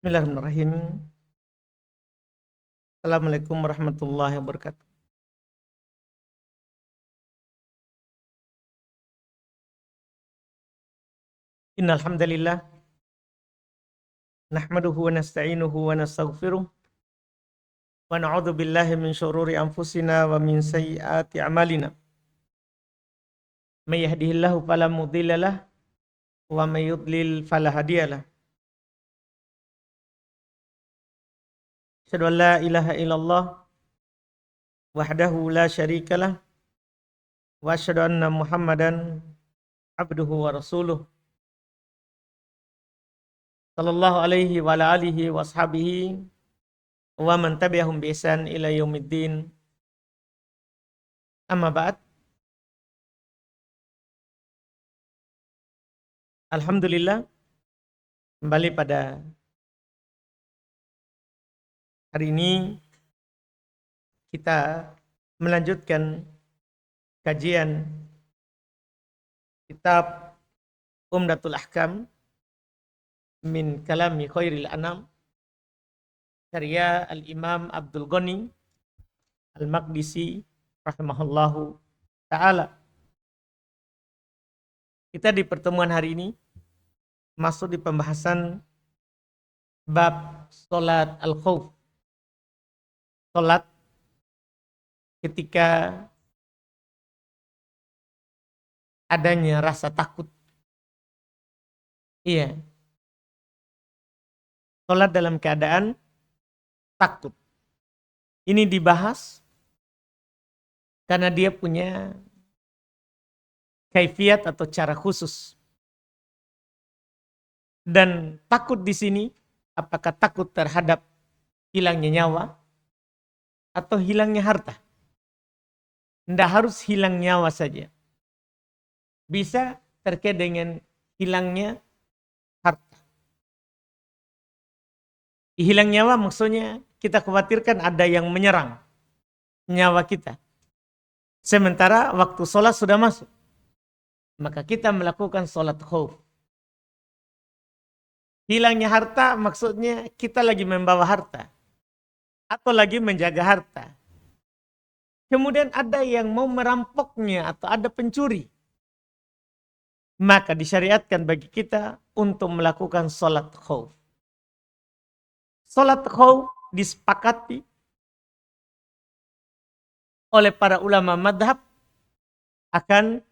Bismillahirrahmanirrahim. Assalamualaikum warahmatullahi wabarakatuh. Innal hamdalillah nahmaduhu wa nasta'inuhu wa nastaghfiruh wa na'udzu billahi min syururi anfusina wa min sayyiati a'malina. May yahdihillahu fala mudhillalah wa may yudlil fala hadiyalah. Asyhadu an la ilaha illallah wahdahu la syarikalah wa asyhadu anna Muhammadan abduhu wa rasuluh. Sallallahu alaihi wa ala alihi wa ashabihi wa man tabi'ahum bi ihsan ila yaumiddin. Amma ba'd. Alhamdulillah, kembali pada hari ini kita melanjutkan kajian kitab Umdatul Ahkam min kalami khairil anam karya Al-Imam Abdul Ghani Al-Maqdisi rahimahullahu ta'ala. Kita di pertemuan hari ini masuk di pembahasan bab salat al-khauf. Salat ketika adanya rasa takut. Iya. Salat dalam keadaan takut. Ini dibahas karena dia punya kaifiat atau cara khusus. Dan takut di sini apakah takut terhadap hilangnya nyawa atau hilangnya harta? Tidak harus hilang nyawa saja. Bisa terkait dengan hilangnya harta. Hilang nyawa maksudnya kita khawatirkan ada yang menyerang nyawa kita. Sementara waktu sholat sudah masuk. Maka kita melakukan sholat khauf. Hilangnya harta maksudnya kita lagi membawa harta. Atau lagi menjaga harta. Kemudian ada yang mau merampoknya atau ada pencuri. Maka disyariatkan bagi kita untuk melakukan sholat khauf. Sholat khauf disepakati oleh para ulama madhab akan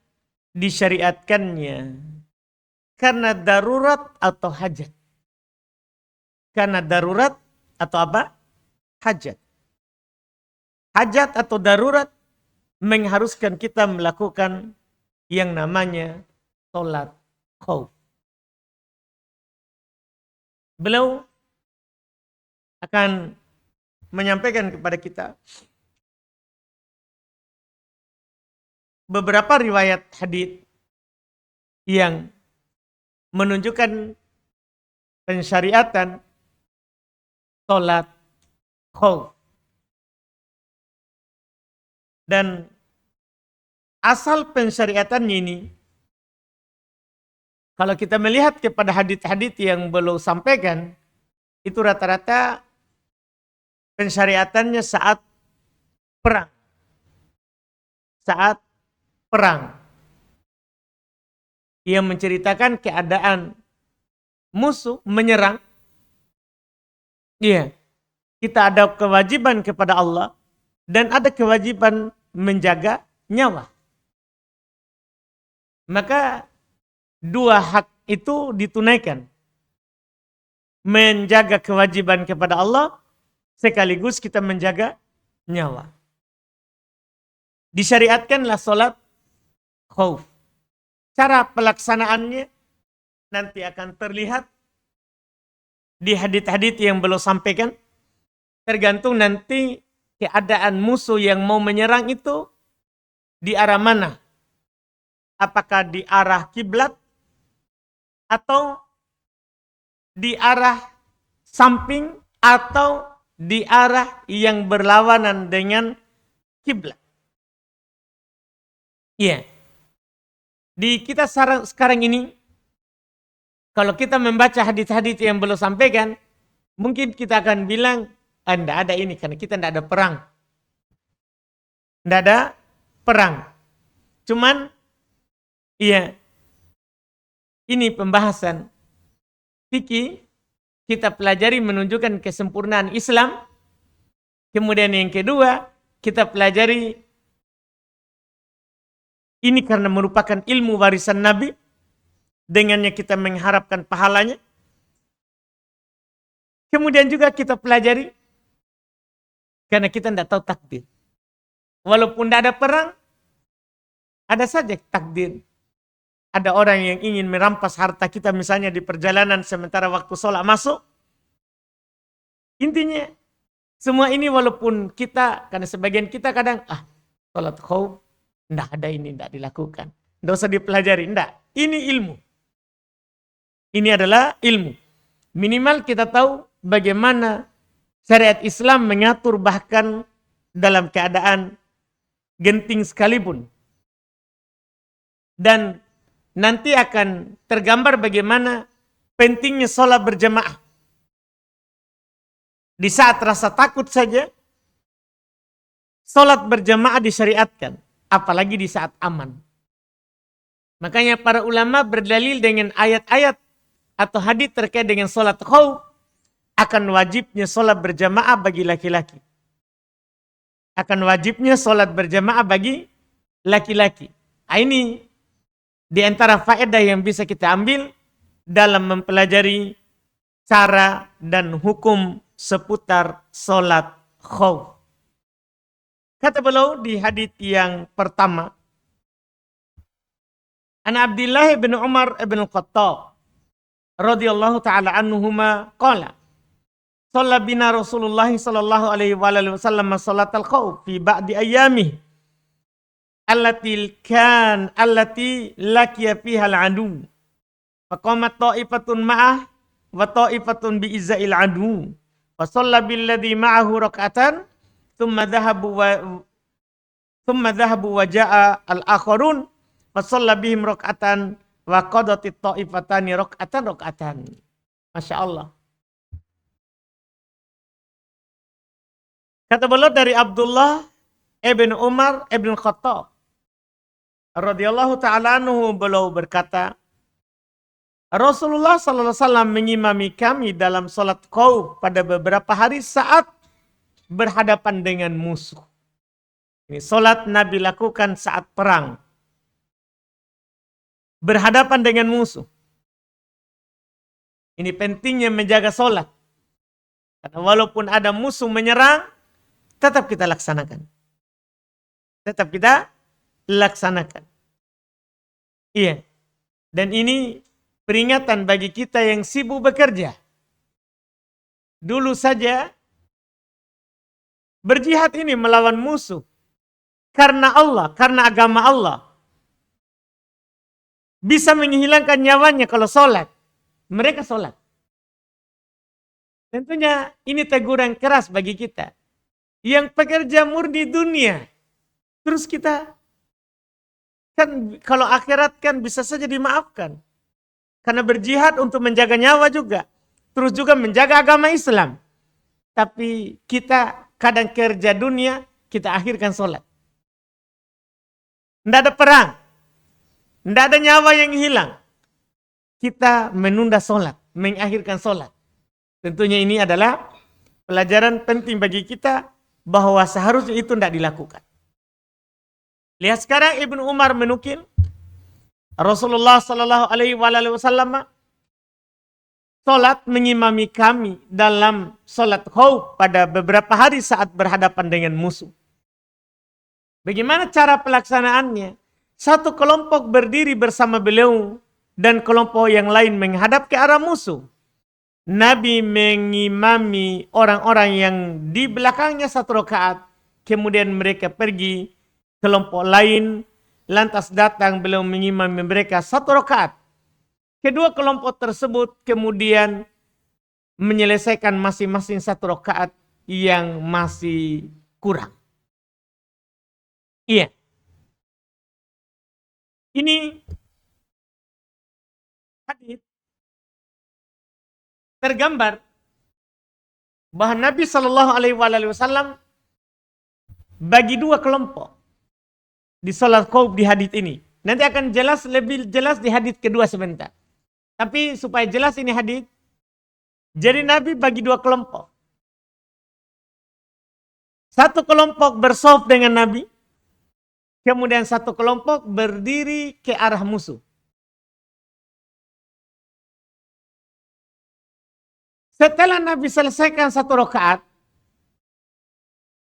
disyariatkannya karena darurat atau hajat. Karena darurat atau apa? Hajat. Hajat atau darurat mengharuskan kita melakukan yang namanya sholat khauf. Beliau akan menyampaikan kepada kita beberapa riwayat hadits yang menunjukkan pensyariatan sholat khauf. Dan asal pensyariatannya ini, kalau kita melihat kepada hadits-hadits yang beliau sampaikan, itu rata-rata pensyariatannya saat perang. Saat perang. Yang menceritakan keadaan musuh menyerang. Iya. Kita ada kewajiban kepada Allah dan ada kewajiban menjaga nyawa. Maka dua hak itu ditunaikan. Menjaga kewajiban kepada Allah sekaligus kita menjaga nyawa. Disyariatkanlah sholat khauf. Cara pelaksanaannya nanti akan terlihat di hadits-hadits yang belum sampaikan. Tergantung nanti keadaan musuh yang mau menyerang itu di arah mana. Apakah di arah kiblat atau di arah samping atau di arah yang berlawanan dengan kiblat. Iya. Di kita sekarang ini, kalau kita membaca hadits-hadits yang belum sampaikan, Mungkin kita akan bilang, tidak ada ini karena kita tidak ada perang. Tidak ada perang. Cuman, iya, ini pembahasan fikih kita pelajari menunjukkan kesempurnaan Islam. Kemudian yang kedua, kita pelajari ini karena merupakan ilmu warisan Nabi. Dengannya kita mengharapkan pahalanya. Kemudian juga kita pelajari karena kita tidak tahu takdir. Walaupun tidak ada perang, ada saja takdir. Ada orang yang ingin merampas harta kita misalnya di perjalanan sementara waktu sholat masuk. Intinya, semua ini walaupun kita, karena sebagian kita kadang, sholat khauf, tidak ada ini, tidak dilakukan. Tidak usah dipelajari, tidak. Ini ilmu. Ini adalah ilmu. Minimal kita tahu bagaimana syariat Islam mengatur bahkan dalam keadaan genting sekalipun. Dan nanti akan tergambar bagaimana pentingnya sholat berjamaah. Di saat rasa takut saja, sholat berjamaah disyariatkan. Apalagi di saat aman. Makanya para ulama berdalil dengan ayat-ayat atau hadis terkait dengan sholat khauf akan wajibnya sholat berjamaah bagi laki-laki. Akan wajibnya sholat berjamaah bagi laki-laki. Ini di antara faedah yang bisa kita ambil dalam mempelajari cara dan hukum seputar sholat khauf. Kata beliau di hadis yang pertama, An Abdullah bin Umar bin Khattab radhiyallahu taala anhuma qala shalla bina Rasulullah sallallahu alaihi wasallam salatal khauf fi ba'di ayyamih allati laqiya fiha al-adu faqamat ta'ifatun ma'ah wa ta'ifatun bi izza'il adu fa shalla bil ladzi ma'ahu rak'atan thumma dhahabu wa ja'a al-akharun fa shalla bihim rak'atan wa qadatit ta'ifatani rak'atan. Masya Allah. Kata beliau dari Abdullah ibn Umar ibn Khattab radhiyallahu ta'ala anhu, beliau berkata, Rasulullah sallallahu alaihi wasallam mengimami kami dalam salat khauf pada beberapa hari saat berhadapan dengan musuh. Ini salat Nabi lakukan saat perang. Berhadapan dengan musuh. Ini pentingnya menjaga salat. Karena walaupun ada musuh menyerang, tetap kita laksanakan. Tetap kita laksanakan. Iya. Dan ini peringatan bagi kita yang sibuk bekerja. Dulu saja berjihad ini melawan musuh. Karena Allah, karena agama Allah. Bisa menghilangkan nyawanya kalau sholat. Mereka sholat. Tentunya ini teguran keras bagi kita. Yang pekerja murni dunia. Terus kita, kan kalau akhirat kan bisa saja dimaafkan. Karena berjihad untuk menjaga nyawa juga. Terus juga menjaga agama Islam. Tapi kita kadang kerja dunia, kita akhirkan sholat. Tidak ada perang. Tidak ada nyawa yang hilang. Kita menunda sholat, mengakhirkan sholat. Tentunya ini adalah pelajaran penting bagi kita bahwa seharusnya itu tidak dilakukan. Lihat sekarang Ibnu Umar menukil Rasulullah sallallahu alaihi wasallam sholat mengimami kami dalam sholat khauf pada beberapa hari saat berhadapan dengan musuh. Bagaimana cara pelaksanaannya? Satu kelompok berdiri bersama beliau dan kelompok yang lain menghadap ke arah musuh. Nabi mengimami orang-orang yang di belakangnya satu rakaat. Kemudian mereka pergi, kelompok lain lantas datang, beliau mengimami mereka satu rakaat. Kedua kelompok tersebut kemudian menyelesaikan masing-masing satu rakaat yang masih kurang. Iya. Ini hadis tergambar bahwa Nabi Shallallahu Alaihi Wasallam bagi dua kelompok di sholat khauf di hadits ini. Nanti akan lebih jelas di hadits kedua sebentar. Tapi supaya jelas ini hadits, jadi Nabi bagi dua kelompok. Satu kelompok bersaf dengan Nabi, kemudian satu kelompok berdiri ke arah musuh. Setelah Nabi selesaikan satu rakaat,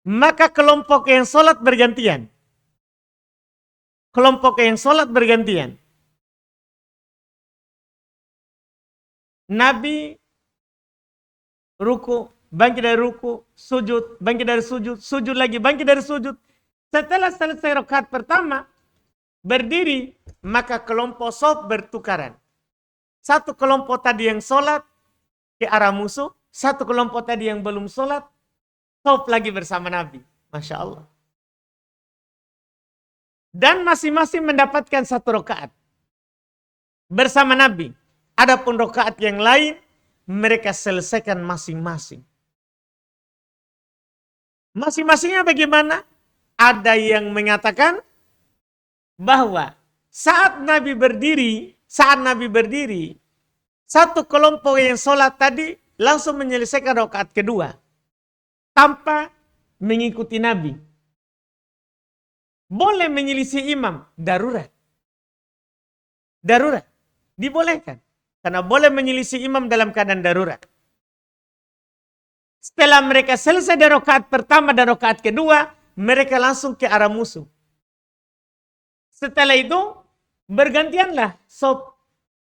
maka kelompok yang sholat bergantian. Kelompok yang sholat bergantian. Nabi ruku, bangkit dari ruku, sujud, bangkit dari sujud, sujud lagi, bangkit dari sujud. Setelah selesai rakaat pertama, berdiri, maka kelompok shaf bertukaran. Satu kelompok tadi yang sholat ke arah musuh, satu kelompok tadi yang belum sholat, shaf lagi bersama Nabi. Masya Allah. Dan masing-masing mendapatkan satu rakaat bersama Nabi. Adapun rakaat yang lain, mereka selesaikan masing-masing. Masing-masingnya bagaimana? Ada yang mengatakan bahwa saat Nabi berdiri, satu kelompok yang sholat tadi langsung menyelesaikan rakaat kedua tanpa mengikuti Nabi. Boleh menyelisih imam, darurat. Darurat, dibolehkan. Karena boleh menyelisih imam dalam keadaan darurat. Setelah mereka selesai dari rakaat pertama dan rakaat kedua, mereka langsung ke arah musuh. Setelah itu, bergantianlah shaf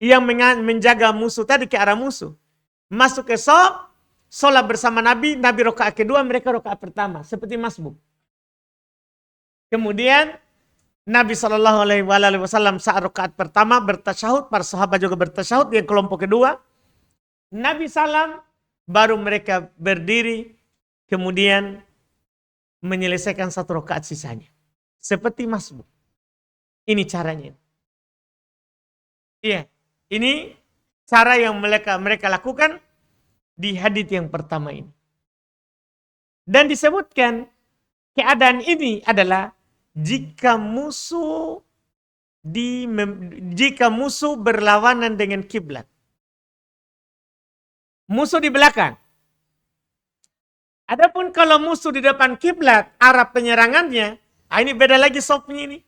yang menjaga musuh tadi ke arah musuh. Masuk ke shaf, sholat bersama Nabi, Nabi rakaat kedua, mereka rakaat pertama. Seperti masbuk. Kemudian Nabi Shallallahu Alaihi Wasallam saat rakaat pertama bertasyahud, para sahabat juga bertasyahud. Yang kelompok kedua, Nabi salam, baru mereka berdiri, kemudian menyelesaikan satu rakaat sisanya. Seperti masbuk. Ini caranya. Iya, ini cara yang mereka lakukan di hadits yang pertama ini. Dan disebutkan keadaan ini adalah jika musuh berlawanan dengan kiblat. Musuh di belakang. Adapun kalau musuh di depan kiblat, arah penyerangannya, ini beda lagi shafnya ini.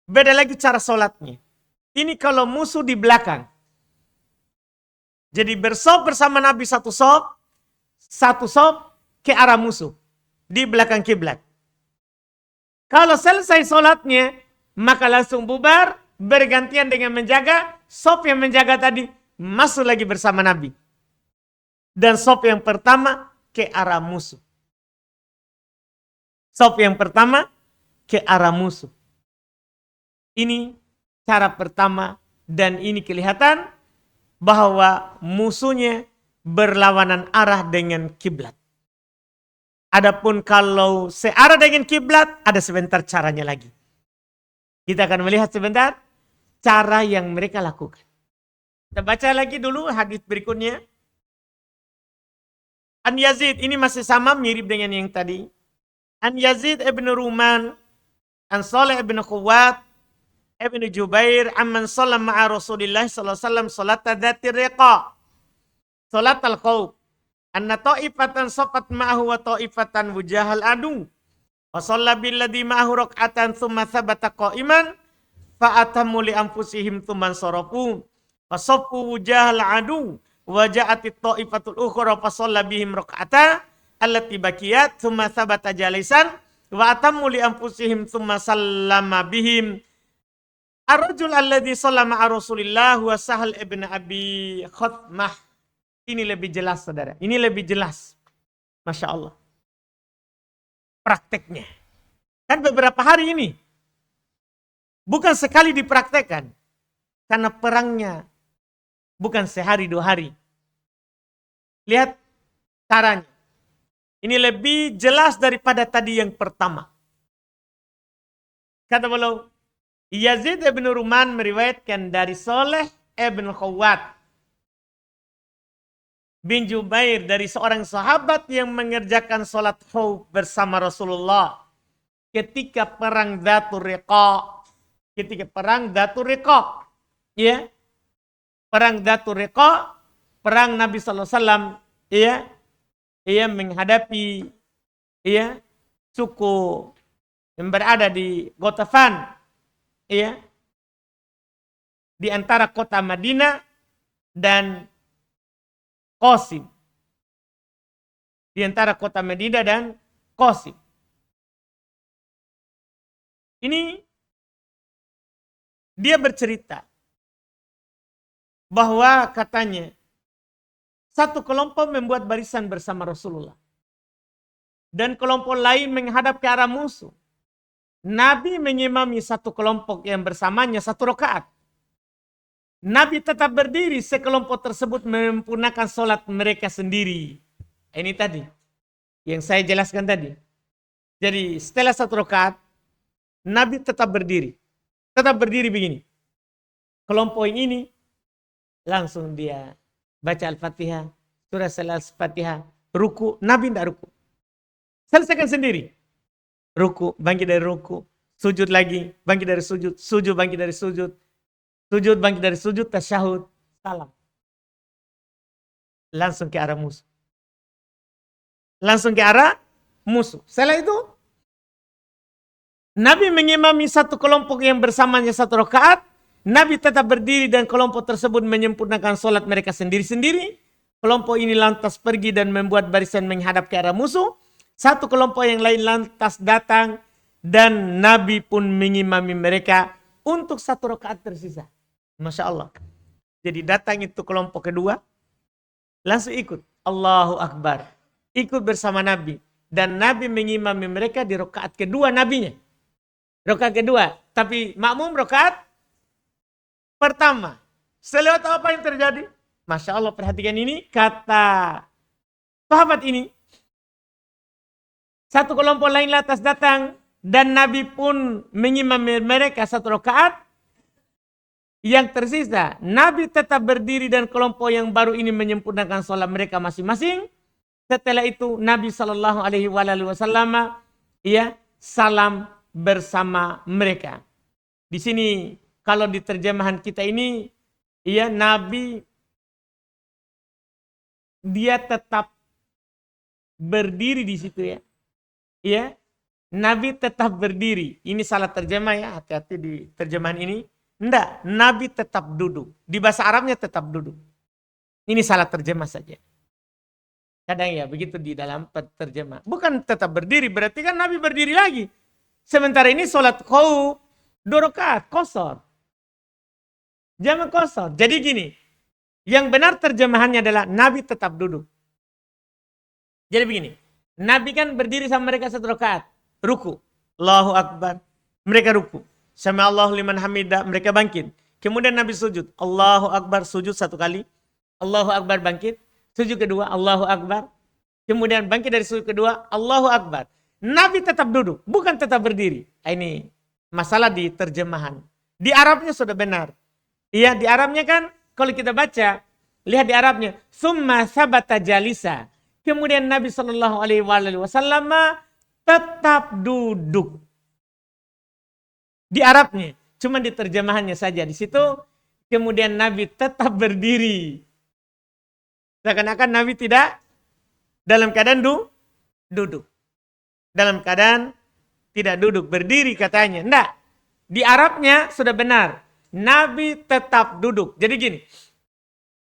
Beda lagi cara sholatnya. Ini kalau musuh di belakang. Jadi bershaf bersama Nabi satu shaf ke arah musuh di belakang kiblat. Kalau selesai sholatnya, maka langsung bubar, bergantian dengan menjaga, shaf yang menjaga tadi masuk lagi bersama Nabi. Dan shaf yang pertama ke arah musuh. Shaf yang pertama ke arah musuh. Ini cara pertama dan ini kelihatan bahwa musuhnya berlawanan arah dengan kiblat. Adapun kalau searah dengan kiblat, ada sebentar caranya lagi. Kita akan melihat sebentar cara yang mereka lakukan. Kita baca lagi dulu hadis berikutnya. An Yazid, ini masih sama mirip dengan yang tadi. An Yazid ibn Ruman, an Saleh ibn Khuwat, ibn Jubair, amman salam ma'a Rasulillah sallallahu alaihi wasallam salat dzatir riqa. Salat al-khauf. Anna ta'ifatan safat ma'ahu wa ta'ifatan wujahal adu. Wa shalla billadhi ma'ahu rak'atan thumma thabata qa'iman fa atammu li anfusihim thumma sarafu. Fa saffu wujahal adu wa ja'atit ta'ifatul ukhra fa shalla bihim rak'ata allati bakiyat thumma thabata jalisan wa atammu li anfusihim thumma sallama bihim. Ar-rajul alladhi shalla ma'a Rasulillah wa Sahal ibn Abi Khatmah. Ini lebih jelas, saudara. Ini lebih jelas. Masya Allah. Prakteknya. Kan beberapa hari ini. Bukan sekali dipraktekkan. Karena perangnya bukan sehari dua hari. Lihat caranya. Ini lebih jelas daripada tadi yang pertama. Kata beliau, Yazid ibn Ruman meriwayatkan dari Saleh ibn Khuwat. bin Jubair dari seorang sahabat yang mengerjakan sholat khauf bersama Rasulullah ketika perang Dzatur Riqa. Ketika perang Dzatur Riqa. Ya. Perang Dzatur Riqa, perang Nabi sallallahu alaihi wasallam, ya. Ia menghadapi ya suku yang berada di Ghatafan, ya. Di antara kota Madinah dan Qasim. Di antara kota Madinah dan Qasim. Ini dia bercerita bahwa katanya satu kelompok membuat barisan bersama Rasulullah. Dan kelompok lain menghadap ke arah musuh. Nabi mengimami satu kelompok yang bersamanya 1 rakaat. Nabi tetap berdiri, sekelompok tersebut menyempurnakan sholat mereka sendiri. Ini tadi, yang saya jelaskan tadi. Jadi setelah 1 rakaat, Nabi tetap berdiri. Tetap berdiri begini. Kelompok yang ini, langsung dia baca Al-Fatihah, surah Al-Fatihah, ruku, Nabi tidak ruku. Selesaikan sendiri. Ruku, bangkit dari ruku, sujud lagi, bangkit dari sujud, sujud, bangkit dari sujud, sujud, bangkit dari sujud, tasyahud, salam. Langsung ke arah musuh. Langsung ke arah musuh. Setelah itu, Nabi mengimami satu kelompok yang bersamanya 1 rakaat. Nabi tetap berdiri dan kelompok tersebut menyempurnakan sholat mereka sendiri-sendiri. Kelompok ini lantas pergi dan membuat barisan menghadap ke arah musuh. Satu kelompok yang lain lantas datang dan Nabi pun mengimami mereka untuk 1 rakaat tersisa. Masya Allah. Jadi datang itu kelompok kedua, langsung ikut. Allahu Akbar. Ikut bersama Nabi. Dan Nabi mengimami mereka di rakaat kedua Nabinya. Rakaat kedua. Tapi makmum rakaat pertama. Setelah itu apa yang terjadi? Masya Allah, perhatikan ini. Kata sahabat ini. Satu kelompok lain lantas datang. Dan Nabi pun mengimami mereka 1 rakaat. Yang tersisa, Nabi tetap berdiri dan kelompok yang baru ini menyempurnakan sholat mereka masing-masing. Setelah itu Nabi SAW salam bersama mereka. Di sini kalau di terjemahan kita ini, ya Nabi dia tetap berdiri di situ ya. Ya, Nabi tetap berdiri. Ini salah terjemah ya, hati-hati di terjemahan ini. Enggak, Nabi tetap duduk. Di bahasa Arabnya tetap duduk. Ini salah terjemah saja. Kadang ya begitu di dalam terjemah. Bukan tetap berdiri, berarti kan Nabi berdiri lagi. Sementara ini sholat khauf 2 rakaat, qasar. Jamak qasar. Jadi gini, yang benar terjemahannya adalah Nabi tetap duduk. Jadi begini, Nabi kan berdiri sama mereka 1 rakaat, ruku. Allahu Akbar. Mereka ruku. Sami Allahu liman hamidah, mereka bangkit. Kemudian Nabi sujud. Allahu Akbar, sujud 1 kali. Allahu Akbar, bangkit. Sujud kedua, Allahu Akbar. Kemudian bangkit dari sujud kedua, Allahu Akbar. Nabi tetap duduk, bukan tetap berdiri. Ini masalah di terjemahan. Di Arabnya sudah benar. Iya, di Arabnya kan kalau kita baca, lihat di Arabnya, summa sabata jalisa. Kemudian Nabi SAW tetap duduk. Di Arabnya, cuma di terjemahannya saja. Di situ kemudian Nabi tetap berdiri. Seakan-akan Nabi tidak dalam keadaan duduk. Dalam keadaan tidak duduk, berdiri katanya. Enggak. Di Arabnya sudah benar. Nabi tetap duduk. Jadi gini.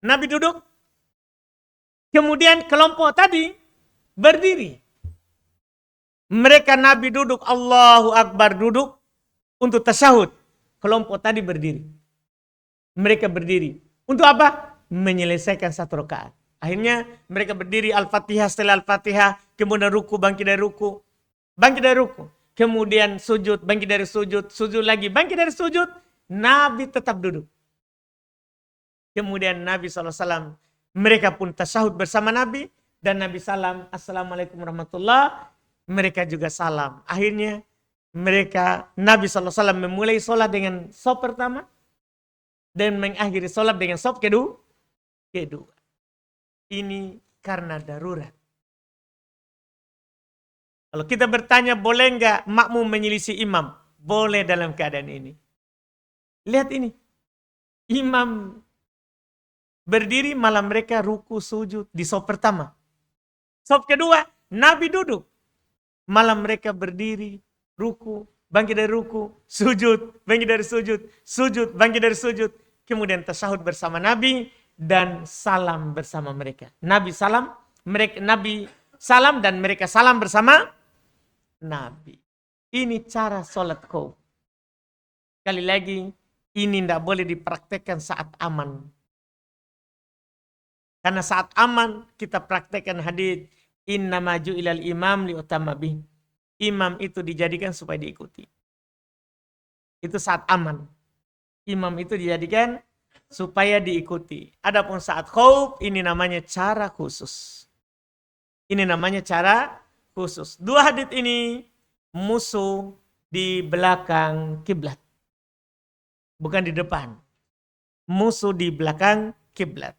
Nabi duduk. Kemudian kelompok tadi berdiri. Mereka Nabi duduk, Allahu Akbar duduk. Untuk tasyahud, kelompok tadi berdiri. Mereka berdiri. Untuk apa? Menyelesaikan 1 rakaat. Akhirnya mereka berdiri Al-Fatihah, setelah Al-Fatihah, kemudian ruku, bangkit dari ruku. Bangkit dari ruku. Kemudian sujud, bangkit dari sujud. Sujud lagi, bangkit dari sujud. Nabi tetap duduk. Kemudian Nabi SAW, mereka pun tasyahud bersama Nabi. Dan Nabi salam, Assalamualaikum warahmatullahi. Mereka juga salam. Akhirnya mereka, Nabi SAW memulai sholat dengan shaf pertama dan mengakhiri sholat dengan shaf kedua. Ini karena darurat. Kalau kita bertanya boleh enggak makmum menyelisih imam? Boleh dalam keadaan ini. Lihat ini. Imam berdiri malah mereka ruku sujud di sop pertama. Sop kedua, Nabi duduk. Malah mereka berdiri, ruku, bangkit dari ruku, sujud, bangkit dari sujud, sujud, bangkit dari sujud. Kemudian tasyahud bersama Nabi dan salam bersama mereka. Nabi salam dan mereka salam bersama Nabi. Ini cara sholat khauf. Sekali lagi, ini tidak boleh dipraktekkan saat aman. Karena saat aman kita praktekkan hadits innama ju'ilal imam liutamma bih. Imam itu dijadikan supaya diikuti. Itu saat aman. Imam itu dijadikan supaya diikuti. Adapun saat khauf ini namanya cara khusus. Ini namanya cara khusus. Dua hadits ini musuh di belakang kiblat. Bukan di depan. Musuh di belakang kiblat.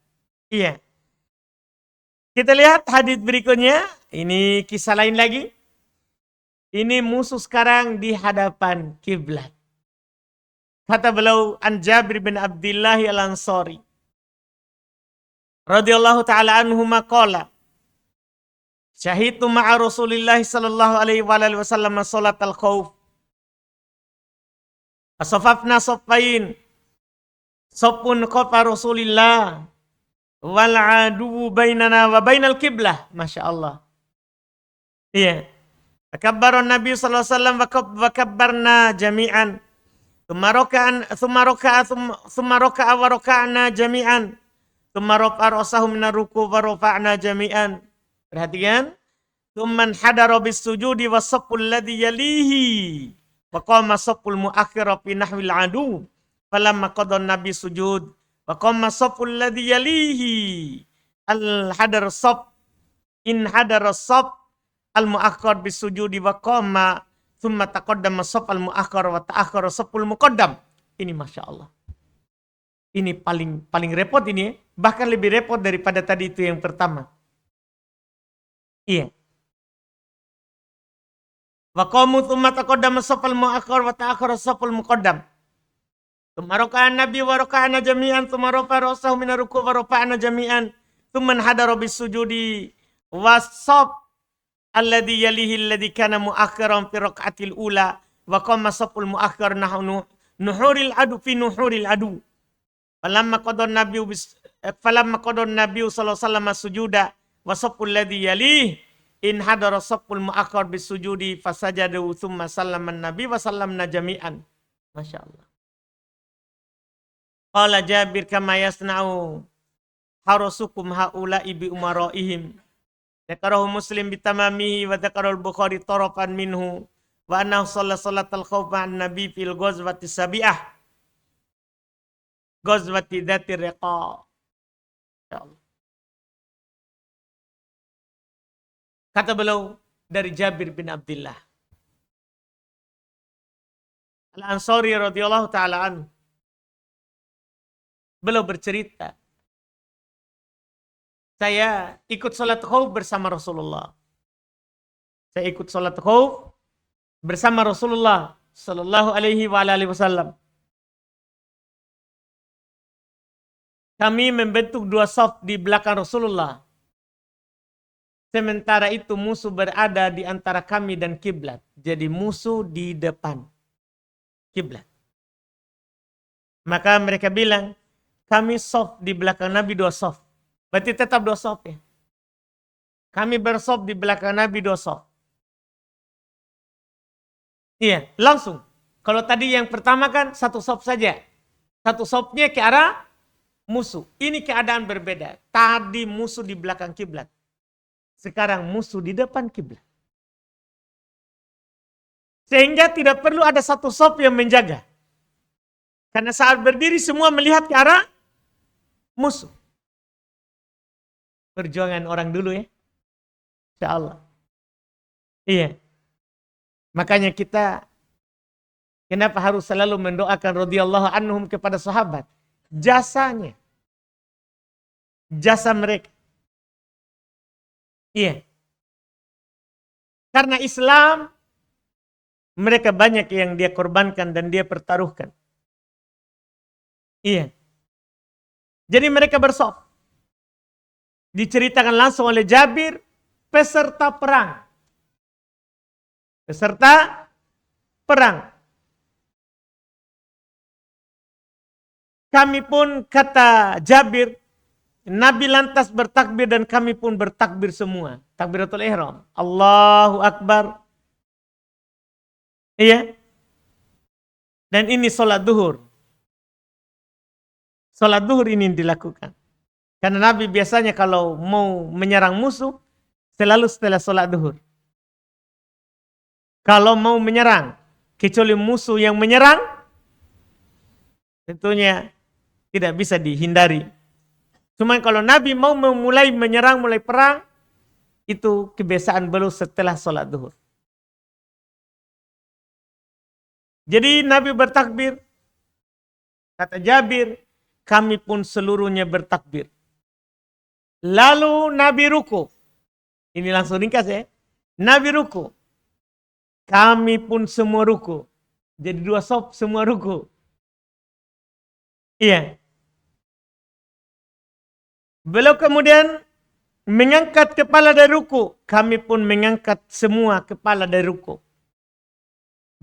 Iya. Kita lihat hadits berikutnya. Ini kisah lain lagi. Ini musuh sekarang di hadapan kiblat. Kata beliau an Jabir bin Abdullah al-Ansari radhiyallahu taala anhu maqala syahidtu ma'a Rasulillah sallallahu alaihi wasallam salat al-khauf. Asafafna saffain. Saffun khalfa Rasulillah wal adu bainana wa bainal kiblah. Masya Allah. Iya. Takabbaran Nabi sallallahu alaihi wasallam wa kabbarna jami'an. Thumma raka'a wa raka'na jami'an. Thumma rafa'a ra'sahu minar ruku' wa rafa'na jami'an. Perhatikan. Thumma hadara bis sujudi wa safful ladzi yalihi. Wa qama safful muakhkhir fi nahwil adu. Falamma qada Nabi sujud wa qama safful ladzi yalihi. Al hadar saff in hadara saff al muakhkhar bis sujudi wa qama thumma taqaddama saff al muakhkhar wa ta'akhkhara safful muqaddam. Ini Masya Allah. Ini paling repot ini ya. Bahkan lebih repot daripada tadi itu yang pertama. Iya. Wa qamu thumma taqaddama saff al muakhkhar wa ta'akhkhara safful muqaddam. Thumma raka'a Nabi wa raka'na jami'an thumma rafa'a ra'sahu min ar-ruku' wa rafa'na jami'an thumma hadara bis sujudi wa saff alladhi yalihi alladhi kana muakhiran fi raq'atil ula wa qama safful muakhir nahnu nuhuril adu fi nuhuril adu. Falamma qada Nabi sallallahu alaihi wasallam sujuda wa safful ladzi yalihi in hadara safful muakhir bis sujudi fasajadu thumma sallama Nabi wa sallamna jami'an. Masya Allah. Qala Jabir kama yasna'u harusukum haula'i bi umaraihim. Dzakarahu Muslim bitamamihi wa dzakarahu al-Bukhari tarafan minhu wa annahu salatal khauf ma'an nabi fil ghazwati sabi'ah. Ghazwati dzatir riqa. Insyaallah. Kata beliau dari Jabir bin Abdullah Al-Ansari radhiyallahu taala anhu. Beliau bercerita, saya ikut sholat khauf bersama Rasulullah. Saya ikut sholat khauf bersama Rasulullah sallallahu alaihi wasallam. Kami membentuk dua saf di belakang Rasulullah. Sementara itu musuh berada di antara kami dan kiblat. Jadi musuh di depan kiblat. Maka mereka bilang, kami saf di belakang Nabi dua saf. Berarti tetap dua saf ya. Kami bersaf di belakang Nabi dua saf. Iya, langsung. Kalau tadi yang pertama kan satu saf saja. Satu safnya ke arah musuh. Ini keadaan berbeda. Tadi musuh di belakang kiblat. Sekarang musuh di depan kiblat. Sehingga tidak perlu ada satu saf yang menjaga. Karena saat berdiri semua melihat ke arah musuh. Perjuangan orang dulu ya. Insyaallah. Iya. Makanya kita kenapa harus selalu mendoakan radhiyallahu anhum kepada sahabat? Jasanya. Jasa mereka. Iya. Karena Islam, mereka banyak yang dia korbankan dan dia pertaruhkan. Iya. Jadi mereka bersaf. Diceritakan langsung oleh Jabir, peserta perang. Peserta perang. Kami pun, kata Jabir, Nabi lantas bertakbir dan kami pun bertakbir semua. Takbiratul ihram. Allahu Akbar. Iya. Dan ini sholat duhur. Sholat duhur ini dilakukan. Karena Nabi biasanya kalau mau menyerang musuh, selalu setelah sholat duhur. Kalau mau menyerang, kecuali musuh yang menyerang, tentunya tidak bisa dihindari. Cuma kalau Nabi mau mulai menyerang, mulai perang, itu kebiasaan beliau setelah sholat duhur. Jadi Nabi bertakbir. Kata Jabir, kami pun seluruhnya bertakbir. Lalu Nabi ruku. Ini langsung ringkas ya. Nabi ruku. Kami pun semua ruku. Jadi dua saf semua ruku. Iya. Beliau kemudian mengangkat kepala dari ruku. Kami pun mengangkat semua kepala dari ruku.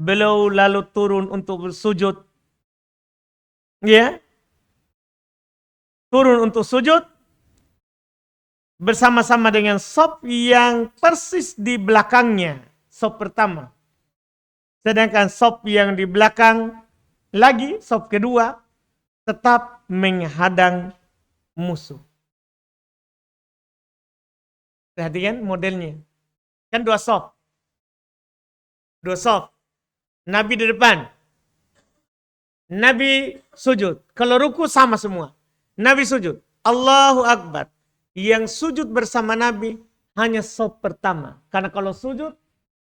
Beliau lalu turun untuk bersujud. Ya. Turun untuk sujud. Bersama-sama dengan saf yang persis di belakangnya. Saf pertama. Sedangkan saf yang di belakang lagi, saf kedua, tetap menghadang musuh. Perhatikan modelnya. Kan dua saf. Dua saf. Nabi di depan. Nabi sujud. Kalau ruku sama semua. Nabi sujud. Allahu Akbar. Yang sujud bersama Nabi hanya saf pertama. Karena kalau sujud,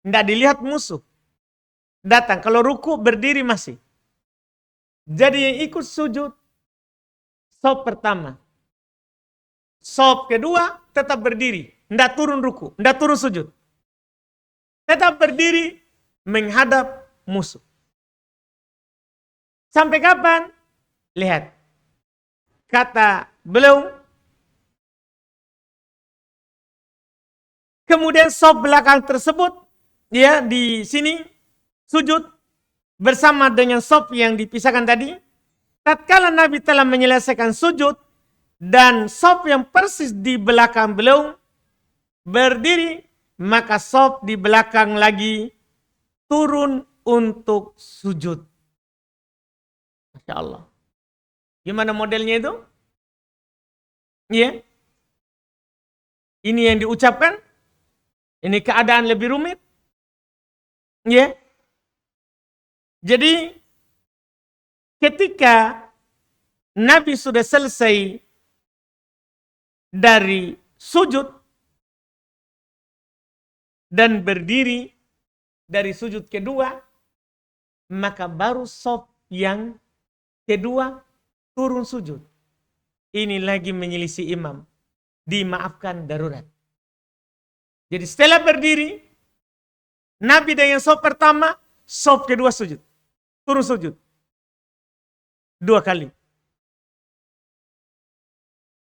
tidak dilihat musuh. Datang. Kalau ruku berdiri masih. Jadi yang ikut sujud, saf pertama. Saf kedua tetap berdiri. Tidak turun ruku. Tidak turun sujud. Tetap berdiri menghadap musuh. Sampai kapan? Lihat. Kata beliau, kemudian saf belakang tersebut, ya di sini sujud bersama dengan saf yang dipisahkan tadi. Tatkala Nabi telah menyelesaikan sujud dan saf yang persis di belakang beliau berdiri, maka saf di belakang lagi turun untuk sujud. Masya Allah. Gimana modelnya itu? Iya. Ini yang diucapkan. Ini keadaan lebih rumit. Iya. Jadi ketika Nabi sudah selesai dari sujud dan berdiri dari sujud kedua, maka baru saf yang kedua turun sujud. Ini lagi menyelisih imam. Dimaafkan darurat. Jadi setelah berdiri, Nabi dengan saf pertama, saf kedua sujud. Turun sujud. 2 kali.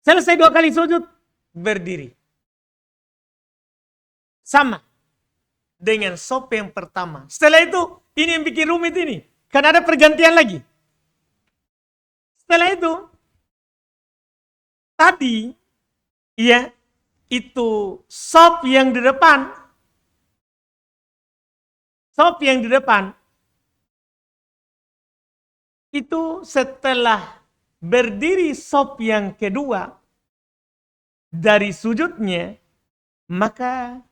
Selesai 2 kali sujud, berdiri. Sama dengan saf yang pertama. Setelah itu, ini yang bikin rumit ini. Karena ada pergantian lagi. Setelah itu, tadi, ya, itu saf yang di depan. Saf yang di depan, itu setelah berdiri saf yang kedua, dari sujudnya, maka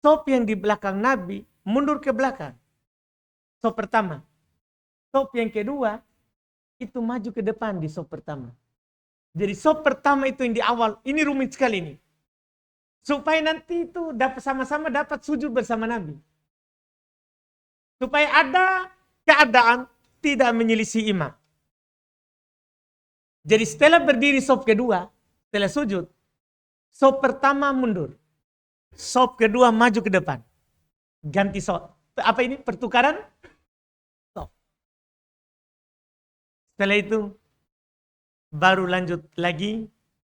saf yang di belakang Nabi mundur ke belakang. Saf pertama. Saf yang kedua, itu maju ke depan di saf pertama. Jadi saf pertama itu yang di awal, ini rumit sekali ini. Supaya nanti itu dapat sama-sama dapat sujud bersama Nabi. Supaya ada keadaan tidak menyelisih imam. Jadi setelah berdiri saf kedua, setelah sujud, saf pertama mundur. Sop kedua maju ke depan. Ganti sop. Apa ini? Pertukaran sop. Setelah itu baru lanjut lagi.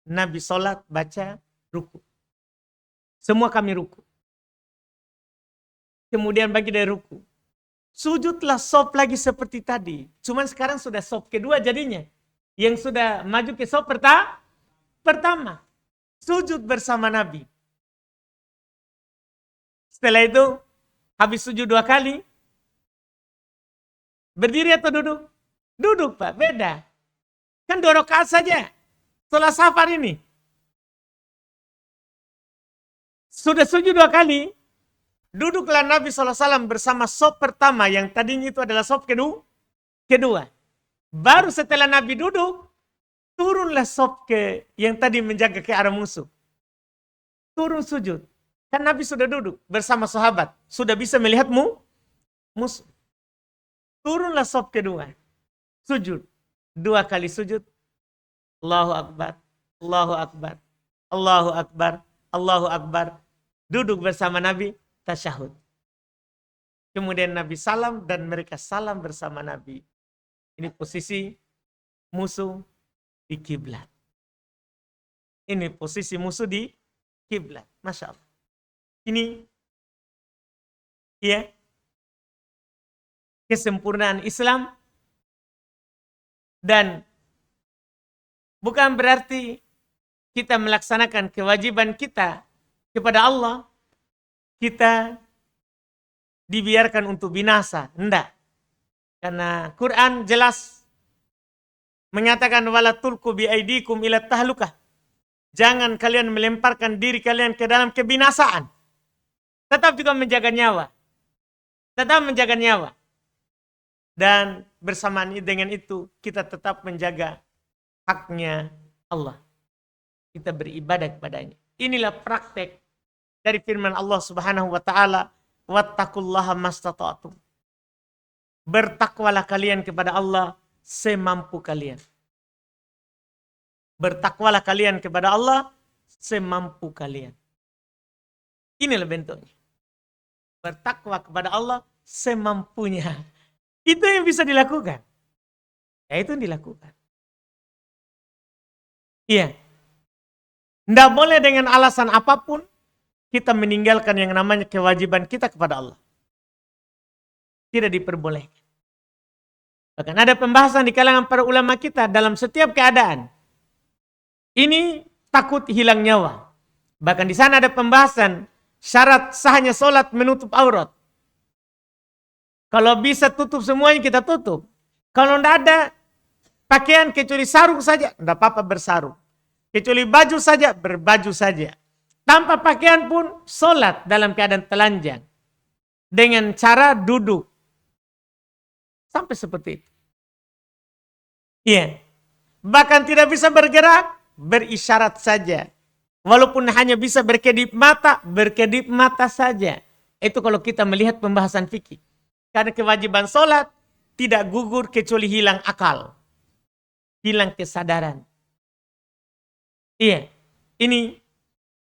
Nabi sholat, baca, ruku. Semua kami ruku. Kemudian bagi dari ruku. Sujudlah sop lagi seperti tadi. Cuman sekarang sudah sop kedua jadinya. Yang sudah maju ke sop pertama. Sujud bersama Nabi. Setelah itu, habis sujud 2 kali. Berdiri atau duduk? Duduk Pak, beda. Kan 2 rakaat saja. Sholat safar ini. Sudah sujud 2 kali. Duduklah Nabi SAW bersama sop pertama. Yang tadinya itu adalah sop kedua. Baru setelah Nabi duduk, turunlah sop yang tadi menjaga ke arah musuh. Turun sujud. Kan Nabi sudah duduk bersama sahabat. Sudah bisa melihat musuh. Turunlah sop kedua. Sujud. 2 kali sujud. Allahu Akbar. Allahu Akbar. Allahu Akbar. Allahu Akbar. Duduk bersama Nabi. Tasyahud. Kemudian Nabi salam dan mereka salam bersama Nabi. Ini posisi musuh di kiblat. Ini posisi musuh di kiblat. Masya Allah. Ini ya kesempurnaan Islam, dan bukan berarti kita melaksanakan kewajiban kita kepada Allah, kita dibiarkan untuk binasa. Enggak. Karena Quran jelas mengatakan wala tulqu bi aidikum ila tahlukah. Jangan kalian melemparkan diri kalian ke dalam kebinasaan. Tetap juga menjaga nyawa. Tetap menjaga nyawa. Dan bersamaan dengan itu kita tetap menjaga haknya Allah. Kita beribadah kepadanya. Inilah praktek dari firman Allah Subhanahu wa taala, wattaqullaha mastata'tum. Bertakwalah kalian kepada Allah semampu kalian. Bertakwalah kalian kepada Allah semampu kalian. Inilah bentuknya. Bertakwa kepada Allah semampunya. Itu yang bisa dilakukan. Ya, itu yang dilakukan. Iya. Tidak boleh dengan alasan apapun kita meninggalkan yang namanya kewajiban kita kepada Allah. Tidak diperbolehkan. Bahkan ada pembahasan di kalangan para ulama kita dalam setiap keadaan. Ini takut hilang nyawa. Bahkan di sana ada pembahasan syarat sahnya sholat menutup aurat. Kalau bisa tutup semuanya kita tutup. Kalau tidak ada pakaian kecuali sarung saja, tidak apa-apa bersarung. Kecuali baju saja, berbaju saja. Tanpa pakaian pun sholat dalam keadaan telanjang. Dengan cara duduk. Sampai seperti itu. Iya. Bahkan tidak bisa bergerak, berisyarat saja. Walaupun hanya bisa berkedip mata saja. Itu kalau kita melihat pembahasan fikih. Karena kewajiban sholat tidak gugur kecuali hilang akal. Hilang kesadaran. Iya. Ini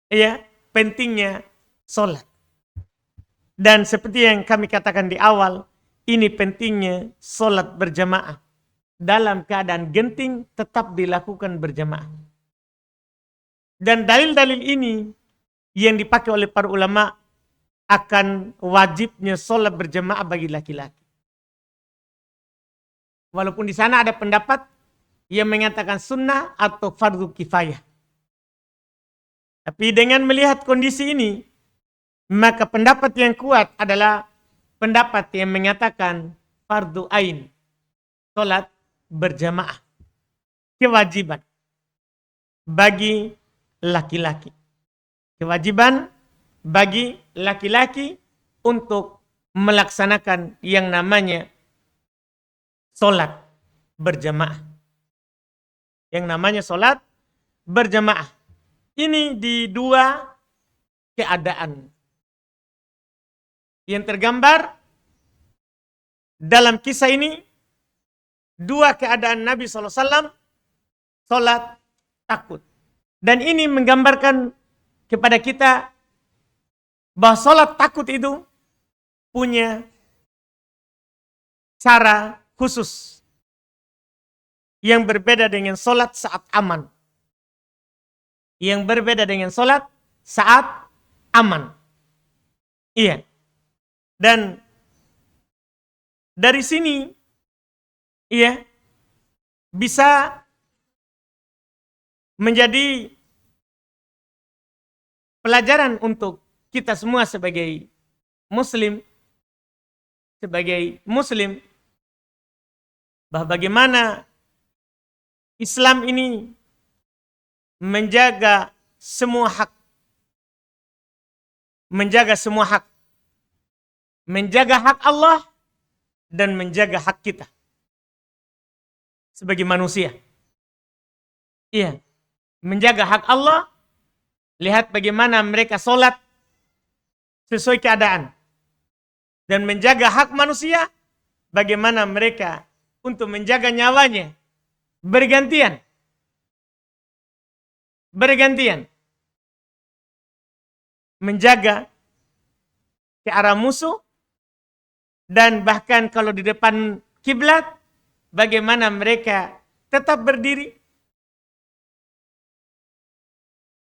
ya pentingnya sholat. Dan seperti yang kami katakan di awal, ini pentingnya sholat berjamaah. Dalam keadaan genting tetap dilakukan berjamaah. Dan dalil-dalil ini yang dipakai oleh para ulama akan wajibnya sholat berjamaah bagi laki-laki. Walaupun di sana ada pendapat yang mengatakan sunnah atau fardu kifayah. Tapi dengan melihat kondisi ini, maka pendapat yang kuat adalah pendapat yang mengatakan fardu ain. Sholat berjamaah. Kewajiban bagi laki-laki. Kewajiban bagi laki-laki untuk melaksanakan yang namanya sholat berjamaah. Yang namanya sholat berjamaah. Ini di 2 keadaan yang tergambar dalam kisah ini. 2 keadaan Nabi SAW sholat takut. Dan ini menggambarkan kepada kita bahwa sholat takut itu punya cara khusus yang berbeda dengan sholat saat aman. Yang berbeda dengan sholat saat aman. Iya. Dan dari sini, iya, bisa menjadi pelajaran untuk kita semua sebagai muslim, bahwa bagaimana Islam ini menjaga semua hak, menjaga hak Allah dan menjaga hak kita sebagai manusia. Iya, menjaga hak Allah, lihat bagaimana mereka sholat sesuai keadaan. Dan menjaga hak manusia, bagaimana mereka untuk menjaga nyawanya bergantian. Menjaga ke arah musuh, dan bahkan kalau di depan kiblat, bagaimana mereka tetap berdiri,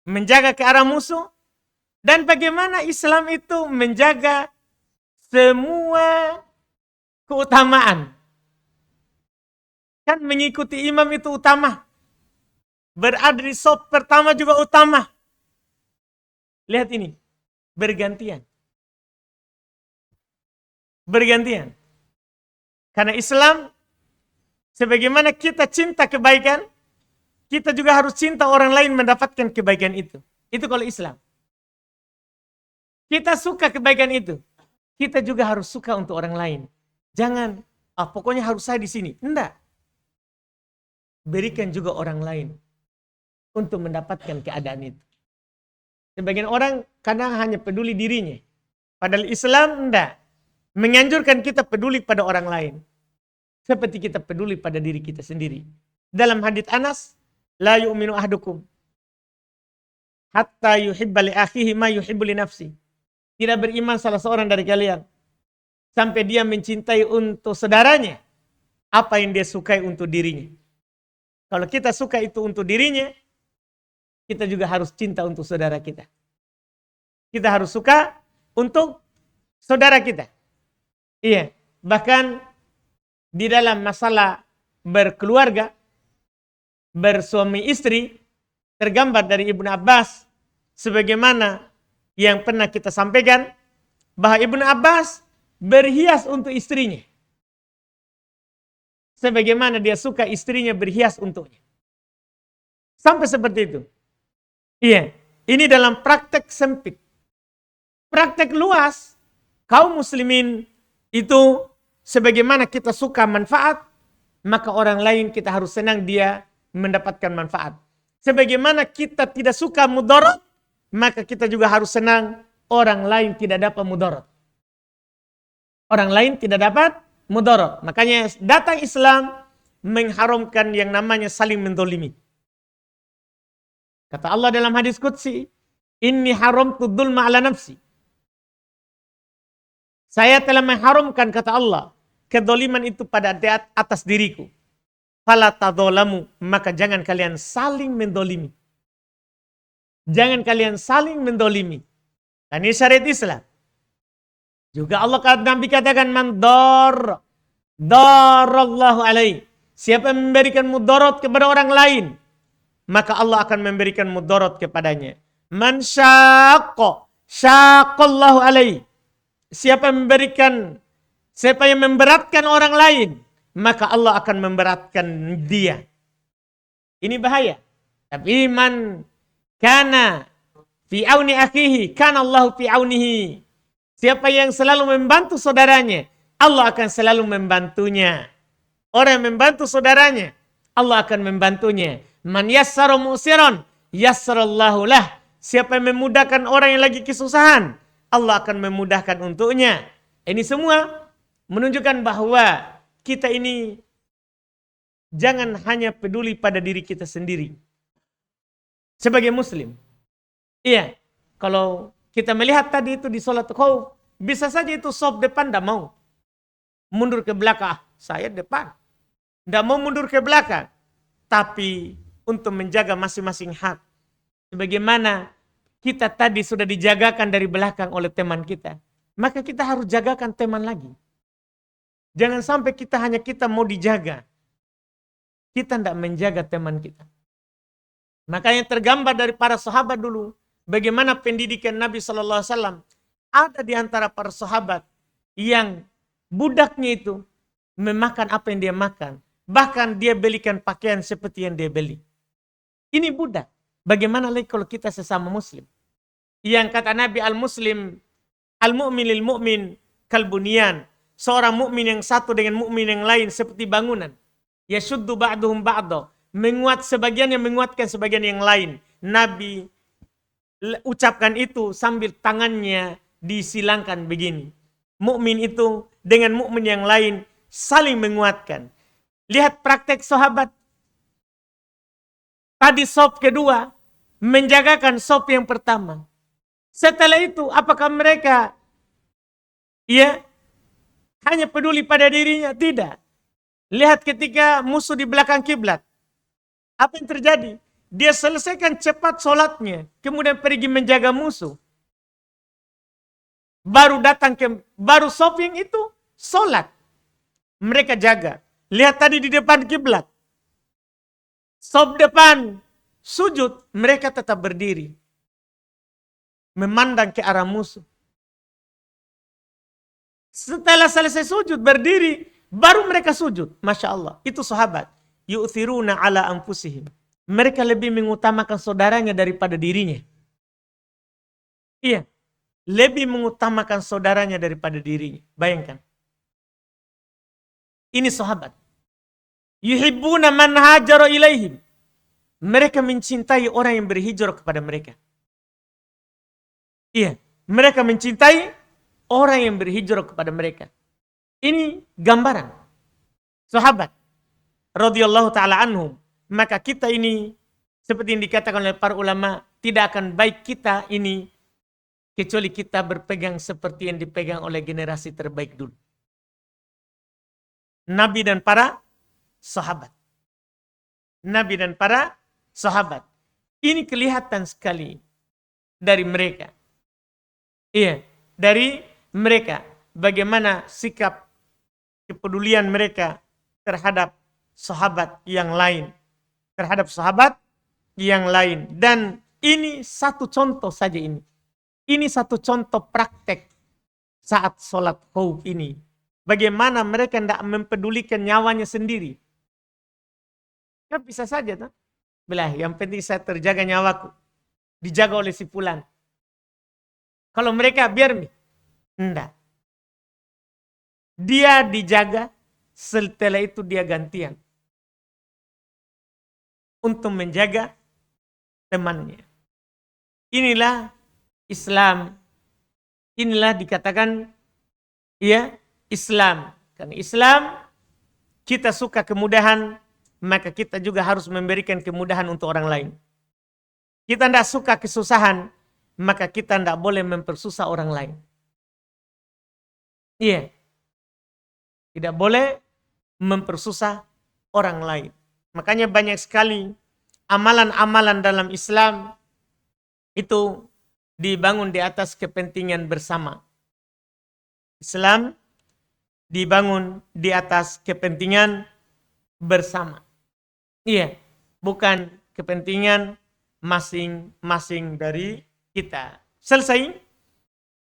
menjaga ke arah musuh, dan bagaimana Islam itu menjaga semua keutamaan. Kan mengikuti imam itu utama. Berada di saf pertama juga utama. Lihat ini, bergantian. Karena Islam, sebagaimana kita cinta kebaikan, kita juga harus cinta orang lain mendapatkan kebaikan itu. Itu kalau Islam. Kita suka kebaikan itu, kita juga harus suka untuk orang lain. Jangan, pokoknya harus saya di sini. Enggak. Berikan juga orang lain untuk mendapatkan keadaan itu. Sebagian orang kadang hanya peduli dirinya. Padahal Islam enggak. Menganjurkan kita peduli pada orang lain. Seperti kita peduli pada diri kita sendiri. Dalam hadits Anas, la yu'minu ahdukum hatta yuhibba li akhihi ma yuhibbu li nafsi. Tidak beriman salah seorang dari kalian sampai dia mencintai untuk saudaranya apa yang dia sukai untuk dirinya. Kalau kita suka itu untuk dirinya, kita juga harus cinta untuk saudara kita. Kita harus suka untuk saudara kita. Iya, bahkan di dalam masalah berkeluarga, bersuami istri, tergambar dari Ibnu Abbas, sebagaimana yang pernah kita sampaikan, bahwa Ibnu Abbas berhias untuk istrinya. Sebagaimana dia suka istrinya berhias untuknya. Sampai seperti itu. Iya, ini dalam praktek sempit. Praktek luas, kaum muslimin itu sebagaimana kita suka manfaat, maka orang lain kita harus senang dia mendapatkan manfaat. Sebagaimana kita tidak suka mudarat, maka kita juga harus senang orang lain tidak dapat mudarat. Orang lain tidak dapat mudarat. Makanya datang Islam mengharamkan yang namanya saling mendolimi. Kata Allah dalam hadis qudsi, inni haramtu dzulma ala nafsi. Saya telah mengharamkan, kata Allah, kedoliman itu pada atas diriku. Fala tadzalamu, maka jangan kalian saling mendolimi. Jangan kalian saling mendolimi. Dan ini syariat Islam. Juga Allah Nabi katakan, man darallahu alaihi. Siapa yang memberikan mudarat kepada orang lain, maka Allah akan memberikan mudarat kepadanya. Man syaqallahu alaihi. Siapa yang memberatkan orang lain, maka Allah akan memberatkan dia. Ini bahaya. Tapi man kana fi auni akhihi, kana Allah fi aunihi. Siapa yang selalu membantu saudaranya, Allah akan selalu membantunya. Orang yang membantu saudaranya, Allah akan membantunya. Man yassara mu'siran, yassarallahu lah. Siapa yang memudahkan orang yang lagi kesusahan, Allah akan memudahkan untuknya. Ini semua menunjukkan bahwa kita ini jangan hanya peduli pada diri kita sendiri. Sebagai muslim, iya, kalau kita melihat tadi itu di sholat khauf, bisa saja itu saf depan tidak mau mundur ke belakang. Saya depan, tidak mau mundur ke belakang. Tapi untuk menjaga masing-masing hak. Sebagaimana kita tadi sudah dijagakan dari belakang oleh teman kita, maka kita harus jagakan teman lagi. Jangan sampai kita mau dijaga, kita tidak menjaga teman kita. Makanya tergambar dari para sahabat dulu, bagaimana pendidikan Nabi Sallallahu Alaihi Wasallam. Ada di antara para sahabat yang budaknya itu memakan apa yang dia makan, bahkan dia belikan pakaian seperti yang dia beli. Ini budak. Bagaimana lagi kalau kita sesama muslim? Yang kata Nabi, al-muslim, al-mu'min lil-mu'min kalbunian. Seorang mukmin yang satu dengan mukmin yang lain seperti bangunan. Yashuddu ba'duhum ba'da. Menguat sebagian yang menguatkan sebagian yang lain. Nabi ucapkan itu sambil tangannya disilangkan begini. Mukmin itu dengan mukmin yang lain saling menguatkan. Lihat praktek sahabat. Tadi saf kedua menjagakan saf yang pertama. Setelah itu apakah mereka hanya peduli pada dirinya? Tidak. Lihat ketika musuh di belakang kiblat. Apa yang terjadi? Dia selesaikan cepat sholatnya. Kemudian pergi menjaga musuh. Baru saf yang itu sholat. Mereka jaga. Lihat tadi di depan kiblat. Saf depan sujud, mereka tetap berdiri. Memandang ke arah musuh. Setelah selesai sujud, berdiri, baru mereka sujud. Masya Allah, itu sahabat. Yu'thiruna ala anfusihim. Mereka lebih mengutamakan saudaranya daripada dirinya. Iya, lebih mengutamakan saudaranya daripada dirinya. Bayangkan. Ini sahabat. Yuhibbuna man hajara ilaihim. Mereka mencintai orang yang berhijrah kepada mereka. Iya, mereka mencintai orang yang berhijrah kepada mereka. Ini gambaran sahabat radhiyallahu taala anhum. Maka kita ini seperti yang dikatakan oleh para ulama, tidak akan baik kita ini kecuali kita berpegang seperti yang dipegang oleh generasi terbaik dulu. Nabi dan para sahabat. Nabi dan para sahabat. Ini kelihatan sekali dari mereka. Iya, dari mereka. Bagaimana sikap kepedulian mereka terhadap sahabat yang lain. Terhadap sahabat yang lain. Dan ini satu contoh saja ini. Ini satu contoh praktek saat sholat khauf ini. Bagaimana mereka tidak mempedulikan nyawanya sendiri. Kan bisa saja tuh. Belah, yang penting saya terjaga nyawaku. Dijaga oleh si fulan. Kalau mereka biar enggak. Dia dijaga, setelah itu dia gantian. Untuk menjaga temannya. Inilah Islam. Inilah dikatakan Islam. Karena Islam kita suka kemudahan, maka kita juga harus memberikan kemudahan untuk orang lain. Kita tidak suka kesusahan, maka kita tidak boleh mempersusah orang lain. Iya. Tidak boleh mempersusah orang lain. Makanya banyak sekali amalan-amalan dalam Islam itu dibangun di atas kepentingan bersama. Islam dibangun di atas kepentingan bersama. Iya, bukan kepentingan masing-masing dari kita. Selesai.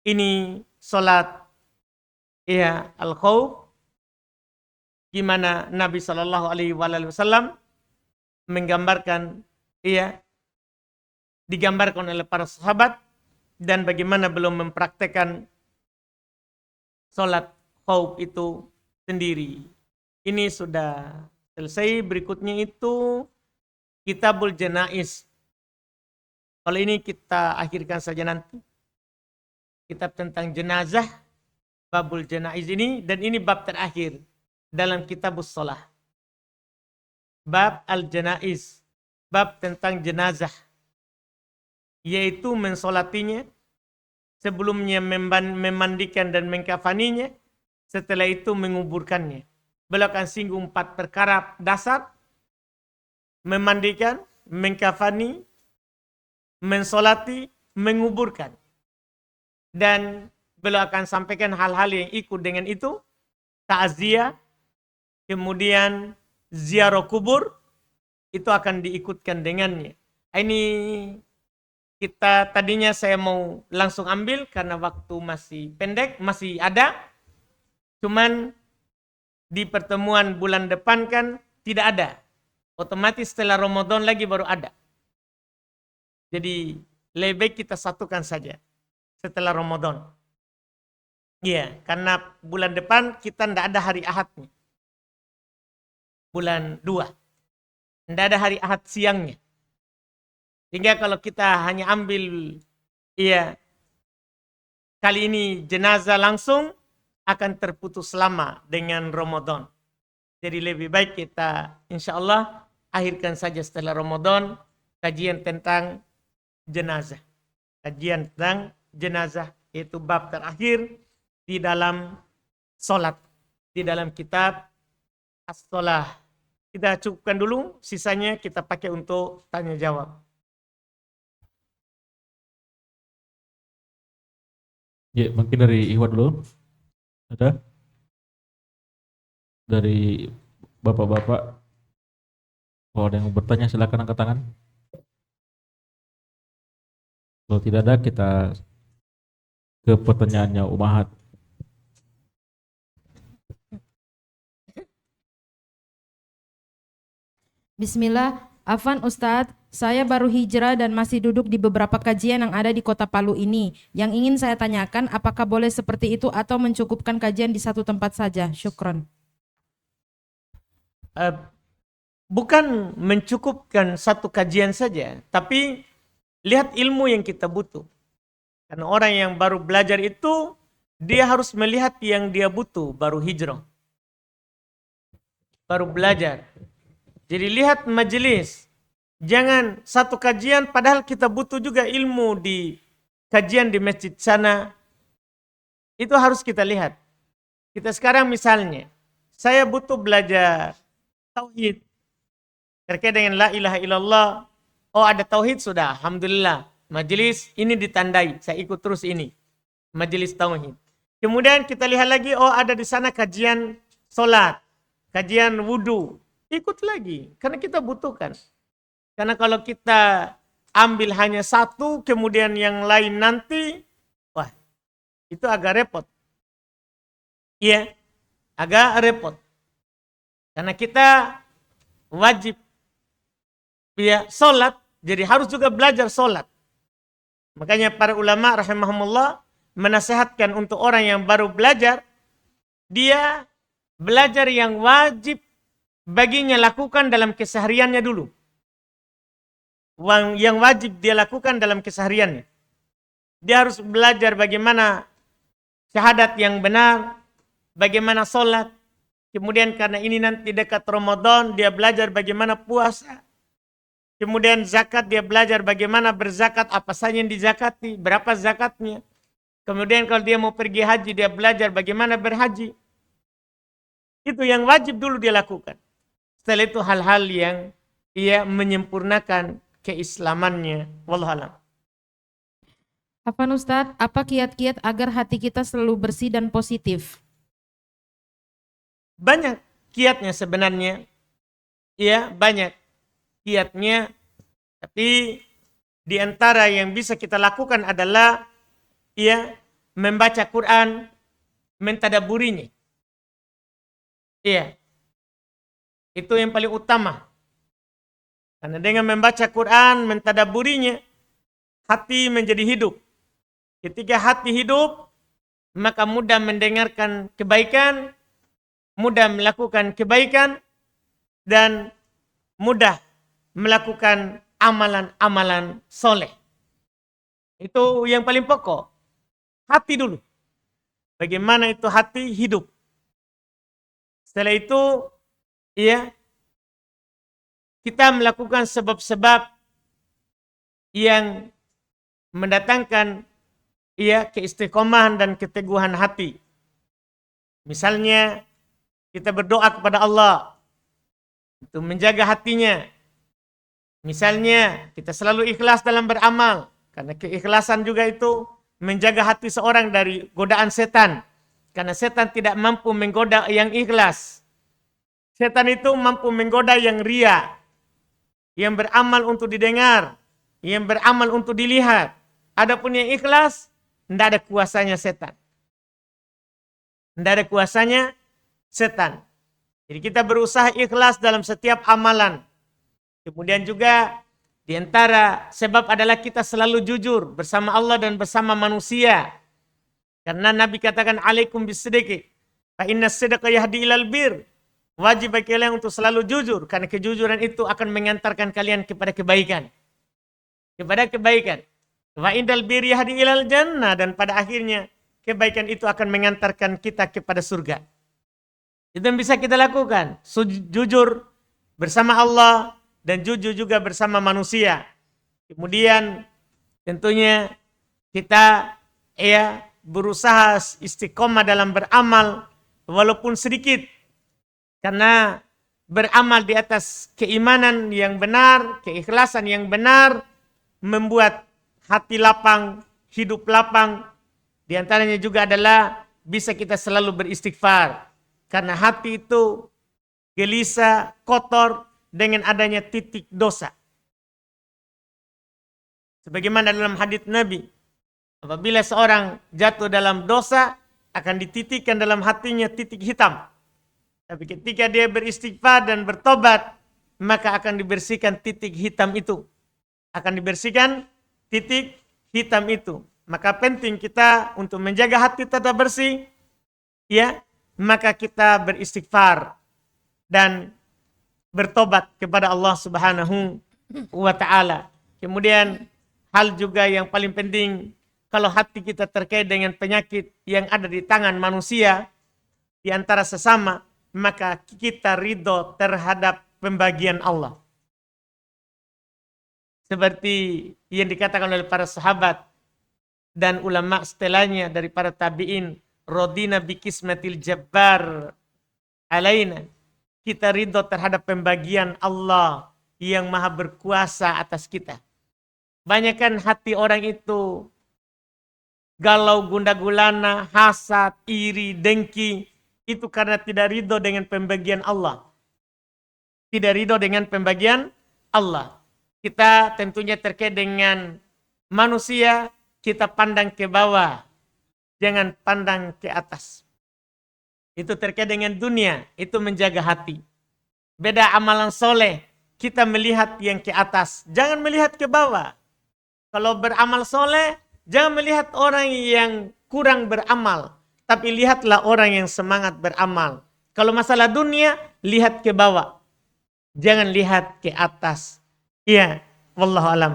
Ini salat al-khauf. Gimana Nabi Shallallahu Alaihi Wasallam menggambarkan, digambarkan oleh para sahabat, dan bagaimana belum mempraktekkan salat khauf itu sendiri. Ini sudah selesai. Berikutnya itu Kitabul Janaiz. Kalau ini kita akhirkan saja nanti. Kitab tentang jenazah, Babul Janaiz ini, dan ini bab terakhir dalam Kitabus Shalah. Bab Al-Janaiz, bab tentang jenazah, yaitu mensolatinya sebelumnya memandikan dan mengkafaninya, setelah itu menguburkannya. Beliau akan singgung 4 perkara dasar: memandikan, mengkafani, mensolati, menguburkan. Dan beliau akan sampaikan hal-hal yang ikut dengan itu: takziah, kemudian ziarah kubur, itu akan diikutkan dengannya. Ini kita tadinya saya mau langsung ambil karena waktu masih pendek, masih ada. Cuman di pertemuan bulan depan kan tidak ada. Otomatis setelah Ramadan lagi baru ada. Jadi lebih baik kita satukan saja setelah Ramadan. Iya, karena bulan depan kita tidak ada hari Ahadnya. Bulan 2. Tidak ada hari Ahad siangnya. Sehingga kalau kita hanya ambil kali ini jenazah langsung, akan terputus lama dengan Ramadan. Jadi lebih baik kita insya Allah akhirkan saja setelah Ramadan kajian tentang jenazah. Kajian tentang jenazah, yaitu bab terakhir di dalam solat, di dalam kitab as-solah. Kita cukupkan dulu, sisanya kita pakai untuk tanya jawab. Ya, mungkin dari Ikhwan dulu. Ada? Dari Bapak-bapak. Kalau ada yang mau bertanya silakan angkat tangan. Kalau tidak ada, kita ke pertanyaannya Umahat. Bismillah, Afwan Ustadz, saya baru hijrah dan masih duduk di beberapa kajian yang ada di kota Palu ini. Yang ingin saya tanyakan, apakah boleh seperti itu atau mencukupkan kajian di satu tempat saja? Syukron. Bukan mencukupkan satu kajian saja, tapi lihat ilmu yang kita butuh. Karena orang yang baru belajar itu, dia harus melihat yang dia butuh, baru hijrah. Baru belajar. Jadi lihat majelis. Jangan satu kajian padahal kita butuh juga ilmu di kajian di masjid sana. Itu harus kita lihat. Kita sekarang misalnya, saya butuh belajar tauhid terkait dengan la ilaha illallah. Oh, ada tauhid sudah, alhamdulillah. Majelis ini ditandai, saya ikut terus ini. Majelis tauhid. Kemudian kita lihat lagi, oh ada di sana kajian solat, kajian wudu. Ikut lagi, karena kita butuhkan. Karena kalau kita ambil hanya satu, kemudian yang lain nanti, wah, itu agak repot. Iya, agak repot. Karena kita wajib solat, jadi harus juga belajar solat. Makanya para ulama rahimahumullah menasehatkan untuk orang yang baru belajar, dia belajar yang wajib baginya lakukan dalam kesehariannya dulu. Yang wajib dia lakukan dalam kesehariannya. Dia harus belajar bagaimana syahadat yang benar, bagaimana sholat. Kemudian karena ini nanti dekat Ramadan, dia belajar bagaimana puasa. Kemudian zakat, dia belajar bagaimana berzakat, apa saja yang dizakati, berapa zakatnya. Kemudian kalau dia mau pergi haji, dia belajar bagaimana berhaji. Itu yang wajib dulu dia lakukan. Setelah itu hal-hal yang ia menyempurnakan keislamannya. Wallahualam. Afwan Ustadz, apa kiat-kiat agar hati kita selalu bersih dan positif? Banyak kiatnya sebenarnya. Ya, banyak kiatnya. Tapi di antara yang bisa kita lakukan adalah membaca Quran, mentadaburinya. Iya. Itu yang paling utama. Karena dengan membaca Quran, mentadaburinya, hati menjadi hidup. Ketika hati hidup, maka mudah mendengarkan kebaikan, mudah melakukan kebaikan, dan mudah melakukan amalan-amalan soleh. Itu yang paling pokok. Hati dulu. Bagaimana itu hati hidup. Setelah itu, kita melakukan sebab-sebab yang mendatangkan keistiqomahan dan keteguhan hati. Misalnya kita berdoa kepada Allah untuk menjaga hatinya. Misalnya kita selalu ikhlas dalam beramal, karena keikhlasan juga itu menjaga hati seorang dari godaan setan. Karena setan tidak mampu menggoda yang ikhlas. Setan itu mampu menggoda yang ria, yang beramal untuk didengar, yang beramal untuk dilihat. Adapun yang ikhlas, tidak ada kuasanya setan. Tidak ada kuasanya setan. Jadi kita berusaha ikhlas dalam setiap amalan. Kemudian juga di antara sebab adalah kita selalu jujur bersama Allah dan bersama manusia. Karena Nabi katakan alaikum bisidqi fa inna sidqa yahdi ilal bir. Wajib bagi kalian untuk selalu jujur karena kejujuran itu akan mengantarkan kalian kepada kebaikan. Kepada kebaikan. Wa indal bir yahdi ilal jannah, dan pada akhirnya kebaikan itu akan mengantarkan kita kepada surga. Itu yang bisa kita lakukan. Jujur bersama Allah dan jujur juga bersama manusia. Kemudian tentunya kita berusaha istiqomah dalam beramal walaupun sedikit. Karena beramal di atas keimanan yang benar, keikhlasan yang benar, membuat hati lapang, hidup lapang. Di antaranya juga adalah bisa kita selalu beristighfar. Karena hati itu gelisah, kotor, dengan adanya titik dosa. Sebagaimana dalam hadits Nabi, apabila seorang jatuh dalam dosa, akan dititikkan dalam hatinya titik hitam. Tapi ketika dia beristighfar dan bertobat, maka akan dibersihkan titik hitam itu. Akan dibersihkan titik hitam itu. Maka penting kita untuk menjaga hati tetap bersih, maka kita beristighfar dan bertobat kepada Allah Subhanahu wa ta'ala. Kemudian hal juga yang paling penting, kalau hati kita terkait dengan penyakit yang ada di tangan manusia, di antara sesama, maka kita ridho terhadap pembagian Allah. Seperti yang dikatakan oleh para sahabat dan ulama setelahnya dari para tabi'in, rodina bikismatil jabbar alaina. Kita ridho terhadap pembagian Allah yang maha berkuasa atas kita. Banyakkan hati orang itu galau, gundah gulana, hasad, iri, dengki. Itu karena tidak ridho dengan pembagian Allah. Tidak ridho dengan pembagian Allah. Kita tentunya terkait dengan manusia, kita pandang ke bawah. Jangan pandang ke atas. Itu terkait dengan dunia, itu menjaga hati. Beda amalan soleh, kita melihat yang ke atas, jangan melihat ke bawah. Kalau beramal soleh, jangan melihat orang yang kurang beramal, tapi lihatlah orang yang semangat beramal. Kalau masalah dunia, lihat ke bawah, jangan lihat ke atas. Iya, wallahu alam.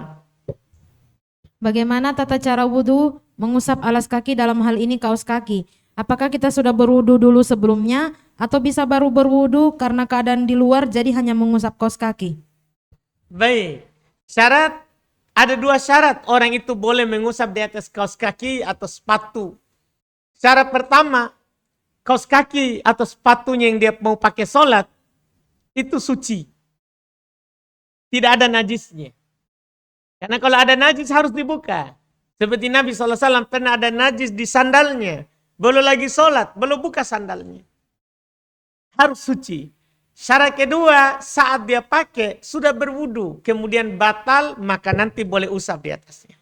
Bagaimana tata cara wudhu mengusap alas kaki, dalam hal ini kaos kaki? Apakah kita sudah berwudu dulu sebelumnya atau bisa baru berwudu karena keadaan di luar jadi hanya mengusap kaos kaki? Baik, ada dua syarat orang itu boleh mengusap di atas kaos kaki atau sepatu. Syarat pertama, kaos kaki atau sepatunya yang dia mau pakai sholat itu suci. Tidak ada najisnya. Karena kalau ada najis harus dibuka. Seperti Nabi SAW pernah ada najis di sandalnya. Belum lagi sholat, belum buka sandalnya. Harus suci. Syarat kedua, saat dia pakai sudah berwudu, kemudian batal, maka nanti boleh usap di atasnya.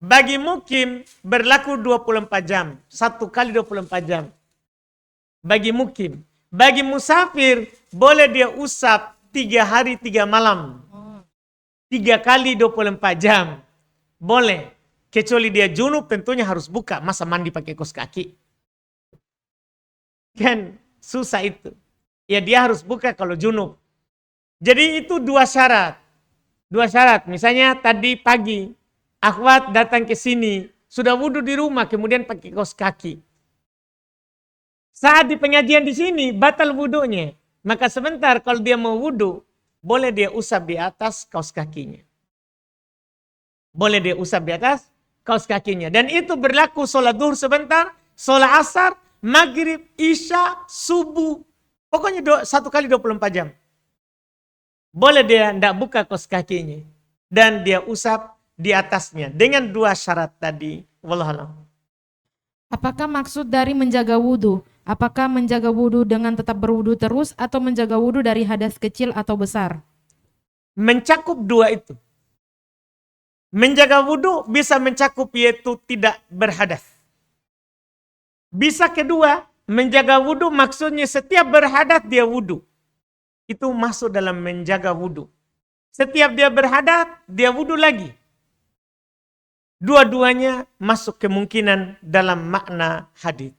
Bagi mukim berlaku 24 jam. 1 kali 24 jam. Bagi mukim. Bagi musafir boleh dia usap 3 hari 3 malam. 3 kali 24 jam. Boleh. Kecuali dia junub tentunya harus buka. Masa mandi pakai kaos kaki? Kan susah itu. Ya dia harus buka kalau junub. Jadi itu 2 syarat. 2 syarat. Misalnya tadi pagi, akhwat datang ke sini. Sudah wudhu di rumah kemudian pakai kaos kaki. Saat di pengajian di sini batal wudhunya. Maka sebentar kalau dia mau wudhu, boleh dia usap di atas kaos kakinya. Boleh dia usap di atas kaos kakinya. Dan itu berlaku sholat duhur sebentar, sholat asar, maghrib, isya, subuh. Pokoknya 1 kali 24 jam. Boleh dia tidak buka kaos kakinya. Dan dia usap di atasnya. Dengan 2 syarat tadi. Wallahualam. Apakah maksud dari menjaga wudhu? Apakah menjaga wudhu dengan tetap berwudhu terus atau menjaga wudhu dari hadas kecil atau besar? Mencakup 2 itu. Menjaga wudhu bisa mencakup yaitu tidak berhadas. Bisa kedua, menjaga wudhu maksudnya setiap berhadas dia wudhu. Itu masuk dalam menjaga wudhu. Setiap dia berhadas, dia wudhu lagi. Dua-duanya masuk kemungkinan dalam makna hadis.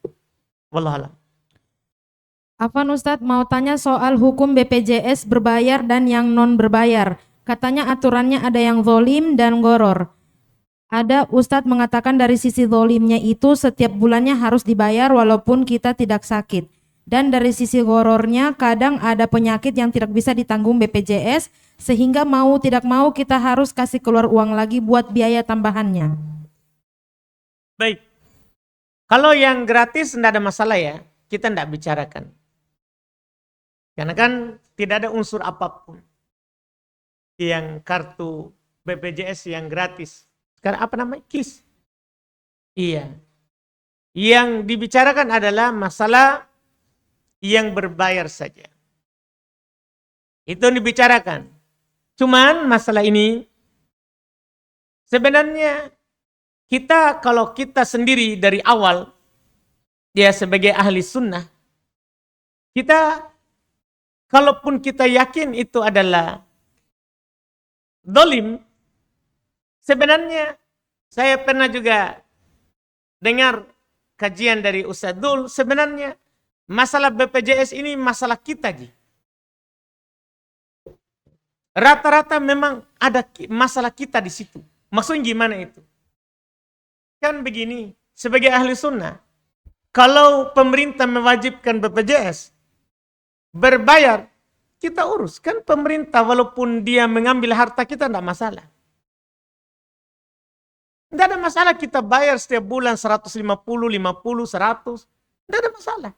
Wallahualam. Afwan Ustadz mau tanya soal hukum BPJS berbayar dan yang non berbayar. Katanya aturannya ada yang zolim dan goror. Ada Ustadz mengatakan dari sisi zolimnya itu setiap bulannya harus dibayar walaupun kita tidak sakit. Dan dari sisi gorornya kadang ada penyakit yang tidak bisa ditanggung BPJS sehingga mau tidak mau kita harus kasih keluar uang lagi buat biaya tambahannya. Baik. Kalau yang gratis tidak ada masalah ya. Kita tidak bicarakan. Karena kan tidak ada unsur apapun. Yang kartu BPJS yang gratis. Sekarang apa namanya? KIS. Iya. Yang dibicarakan adalah masalah yang berbayar saja. Itu yang dibicarakan. Cuman masalah ini sebenarnya kita kalau kita sendiri dari awal ya sebagai ahli sunnah kita kalaupun kita yakin itu adalah dolim, sebenarnya saya pernah juga dengar kajian dari Ustadz Dul, sebenarnya masalah BPJS ini masalah kita, Ji. Rata-rata memang ada masalah kita di situ. Maksudnya gimana itu? Kan begini, sebagai ahli sunnah, kalau pemerintah mewajibkan BPJS berbayar, kita urus. Kan pemerintah walaupun dia mengambil harta kita tidak masalah. Tidak ada masalah kita bayar setiap bulan 150, 50, 100. Tidak ada masalah.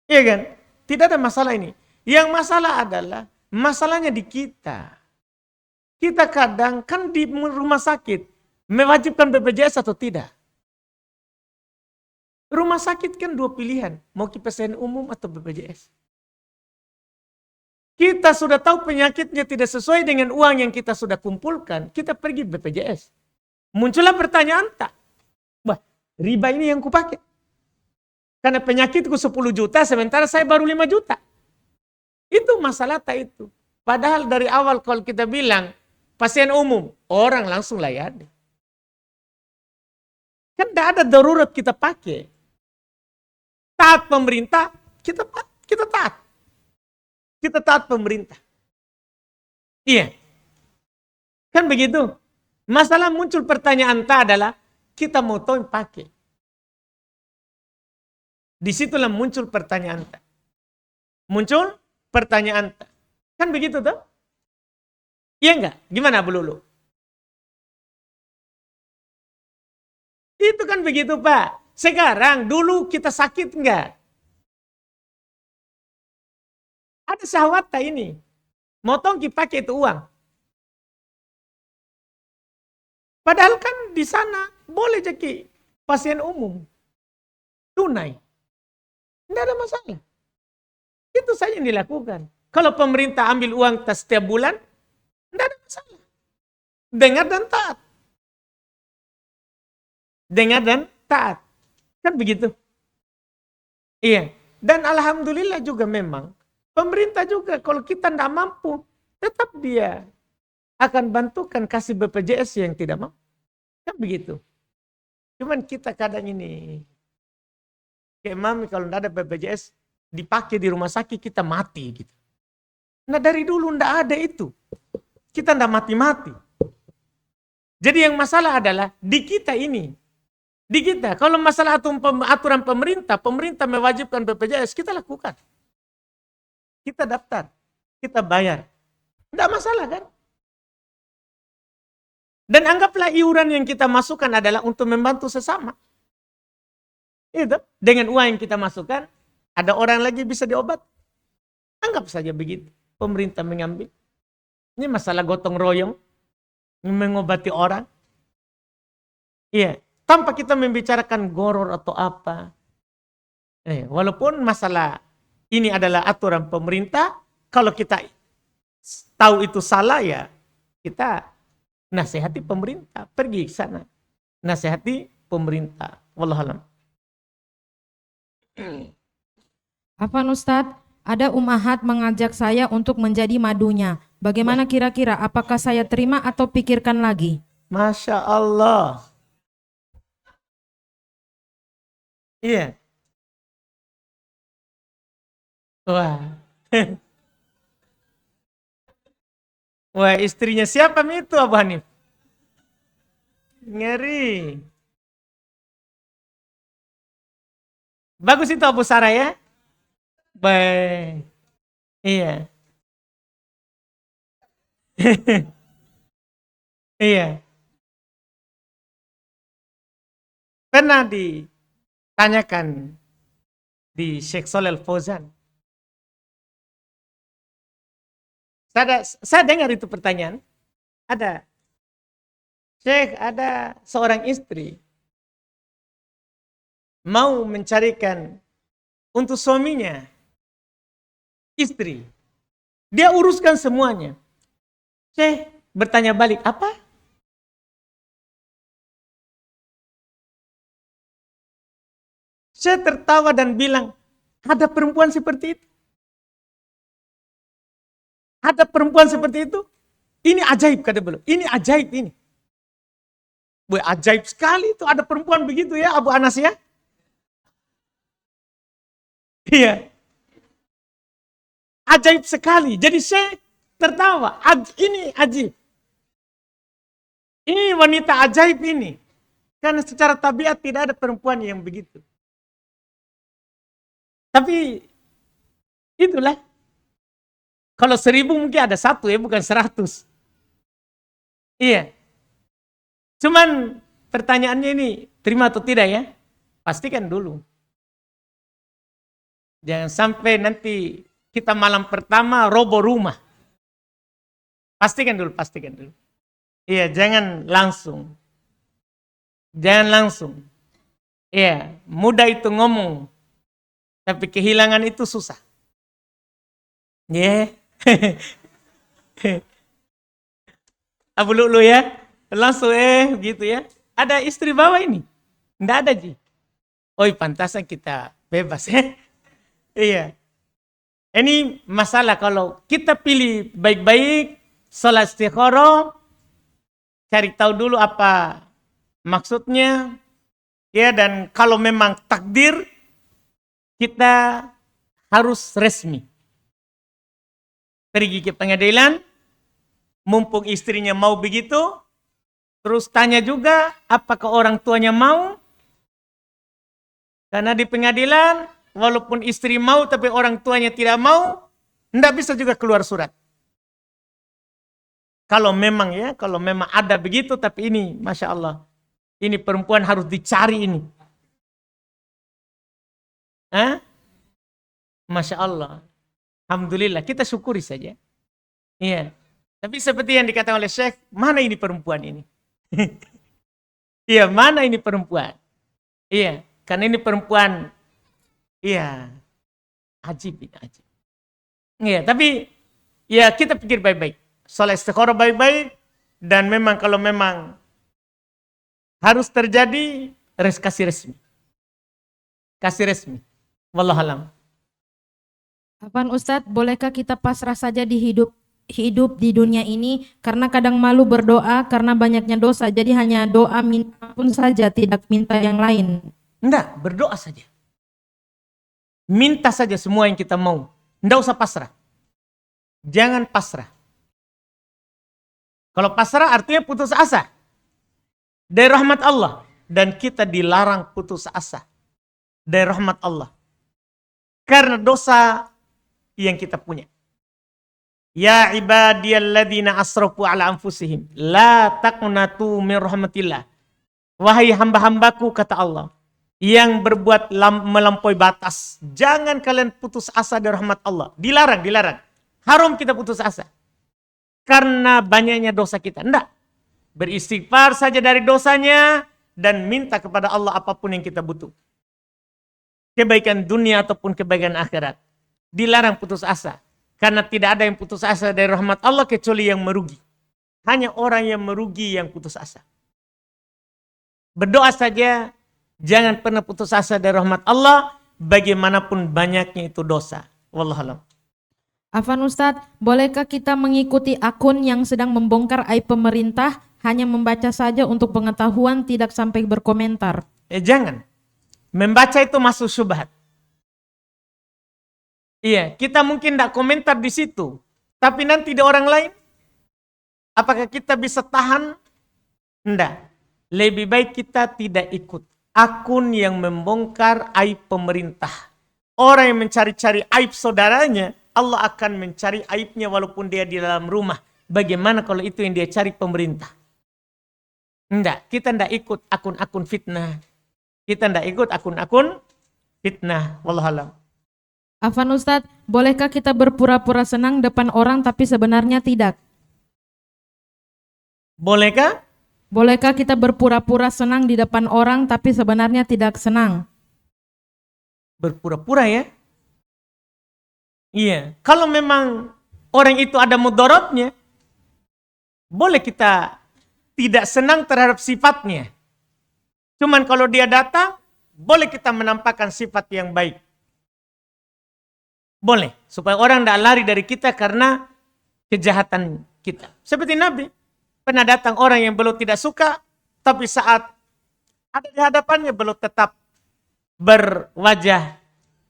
Iya kan? Tidak ada masalah ini. Yang masalah adalah masalahnya di kita. Kita kadang kan di rumah sakit mewajibkan BPJS atau tidak. Rumah sakit kan 2 pilihan. Mau KPSN umum atau BPJS. Kita sudah tahu penyakitnya tidak sesuai dengan uang yang kita sudah kumpulkan. Kita pergi BPJS. Muncullah pertanyaan tak. Wah, riba ini yang kupakai. Karena penyakitku 10 juta, sementara saya baru 5 juta. Itu masalah tak itu. Padahal dari awal kalau kita bilang, pasien umum, orang langsung layani. Kan tidak ada darurat kita pakai. Taat pemerintah, kita taat. Kita taat pemerintah. Iya. Kan begitu. Masalah muncul pertanyaan tak adalah, kita mau tahu yang pakai. Disitulah muncul pertanyaan tak. Muncul pertanyaan tak. Kan begitu tuh? Iya enggak? Gimana Bu Lulu? Itu kan begitu Pak. Sekarang dulu kita sakit enggak? Ada syahwat tak ini? Motong pakai itu uang. Padahal kan di sana boleh jadi pasien umum. Tunai. Tidak ada masalah. Itu saja yang dilakukan. Kalau pemerintah ambil uang setiap bulan, tidak ada masalah. Dengar dan taat. Dengar dan taat. Kan begitu. Iya. Dan alhamdulillah juga memang, pemerintah juga kalau kita tidak mampu, tetap dia akan bantukan kasih BPJS yang tidak mampu. Kan begitu. Cuman kita kadang ini, kayak mami kalau tidak ada BPJS, dipakai di rumah sakit kita mati gitu. Nah dari dulu tidak ada itu. Kita tidak mati-mati. Jadi yang masalah adalah di kita ini. Di kita. Kalau masalah aturan pemerintah mewajibkan BPJS, kita lakukan. Kita daftar. Kita bayar. Tidak masalah kan? Dan anggaplah iuran yang kita masukkan adalah untuk membantu sesama. Itu dengan uang yang kita masukkan, ada orang lagi bisa diobat. Anggap saja begitu. Pemerintah mengambil. Ini masalah gotong royong, mengobati orang. Iya, tanpa kita membicarakan goror atau apa. Walaupun masalah ini adalah aturan pemerintah, kalau kita tahu itu salah ya, kita nasihati pemerintah, pergi ke sana. Nasihati pemerintah. Wallahualam. Afwan Ustadz, ada Ahad mengajak saya untuk menjadi madunya. Bagaimana kira-kira, apakah saya terima atau pikirkan lagi? Masya Allah. Iya. Wah. Wah, istrinya siapa itu Abu Hanif? Ngeri. Bagus itu Abu Sarah ya? Baik. Iya. Iya. Pernah ditanyakan di Syekh Shalal Fauzan. Saya dengar itu pertanyaan. Ada. Syekh, ada seorang istri mau mencarikan untuk suaminya istri. Dia uruskan semuanya. Syekh bertanya balik, apa? Syekh tertawa dan bilang, ada perempuan seperti itu? Ada perempuan seperti itu? Ini ajaib, kata beliau. Ini ajaib ini. Ajaib sekali itu ada perempuan begitu ya, Abu Anas ya? Iya. Ajaib sekali. Jadi saya tertawa. Ini ajaib. Ini wanita ajaib ini. Karena secara tabiat tidak ada perempuan yang begitu. Tapi itulah. Kalau 1000 mungkin ada 1 ya, bukan 100. Iya. Cuman pertanyaannya ini, terima atau tidak ya? Pastikan dulu. Jangan sampai nanti kita malam pertama roboh rumah. Pastikan dulu. Iya, jangan langsung. Iya, mudah itu ngomong. Tapi kehilangan itu susah. Iya. Abu Lu'lu ya. Langsung gitu ya. Ada istri bawa ini? Enggak ada Ji. Oi, pantasan kita bebas ya. Iya. Ini masalah kalau kita pilih baik-baik, sholat istikharah, cari tahu dulu apa maksudnya, ya, dan kalau memang takdir, kita harus resmi. Pergi ke pengadilan, mumpung istrinya mau begitu, terus tanya juga apakah orang tuanya mau, karena di pengadilan, walaupun istri mau tapi orang tuanya tidak mau, tidak bisa juga keluar surat. Kalau memang ada begitu, tapi ini, Masya Allah, ini perempuan harus dicari ini. Masya Allah. Alhamdulillah, kita syukuri saja. Iya. Tapi seperti yang dikatakan oleh Syekh, mana ini perempuan ini? Iya, mana ini perempuan? Iya, karena ini perempuan, iya, ajib. Iya, tapi ya kita pikir baik-baik. Sholat istikharah baik-baik, dan memang kalau memang harus terjadi, kasih resmi. Kasih resmi. Wallahualam. Afwan Ustadz, bolehkah kita pasrah saja di hidup di dunia ini, karena kadang malu berdoa karena banyaknya dosa, jadi hanya doa minta pun saja, tidak minta yang lain? Enggak, berdoa saja. Minta saja semua yang kita mau. Enggak usah pasrah. Jangan pasrah. Kalau pasrah artinya putus asa dari rahmat Allah, dan kita dilarang putus asa dari rahmat Allah karena dosa yang kita punya. Ya ibadiyalladzina asrafu ala anfusihim la taqnatu min rahmatillah. Wahai hamba-hambaku, kata Allah, yang berbuat melampaui batas, jangan kalian putus asa dari rahmat Allah. Dilarang, dilarang. Haram kita putus asa. Karena banyaknya dosa kita. Enggak. Beristighfar saja dari dosanya dan minta kepada Allah apapun yang kita butuh. Kebaikan dunia ataupun kebaikan akhirat. Dilarang putus asa. Karena tidak ada yang putus asa dari rahmat Allah kecuali yang merugi. Hanya orang yang merugi yang putus asa. Berdoa saja, jangan pernah putus asa dari rahmat Allah, bagaimanapun banyaknya itu dosa. Wallahualam. Afwan Ustadz, bolehkah kita mengikuti akun yang sedang membongkar aib pemerintah, hanya membaca saja untuk pengetahuan, tidak sampai berkomentar? Jangan. Membaca itu masuk syubhat. Iya, kita mungkin tidak komentar di situ. Tapi nanti di orang lain, apakah kita bisa tahan? Tidak. Lebih baik kita tidak ikut akun yang membongkar aib pemerintah. Orang yang mencari-cari aib saudaranya, Allah akan mencari aibnya walaupun dia di dalam rumah. Bagaimana kalau itu yang dia cari pemerintah? Tidak, kita tidak ikut akun-akun fitnah. Kita tidak ikut akun-akun fitnah. Wallahualam. Afwan Ustadz, bolehkah kita berpura-pura senang depan orang tapi sebenarnya tidak? Bolehkah? Bolehkah kita berpura-pura senang di depan orang tapi sebenarnya tidak senang? Berpura-pura ya? Iya. Kalau memang orang itu ada mudaratnya, boleh kita tidak senang terhadap sifatnya. Cuman kalau dia datang, boleh kita menampakkan sifat yang baik. Boleh. Supaya orang tidak lari dari kita karena kejahatan kita. Seperti Nabi. Pernah datang orang yang belum tidak suka, tapi saat ada di hadapannya belum tetap berwajah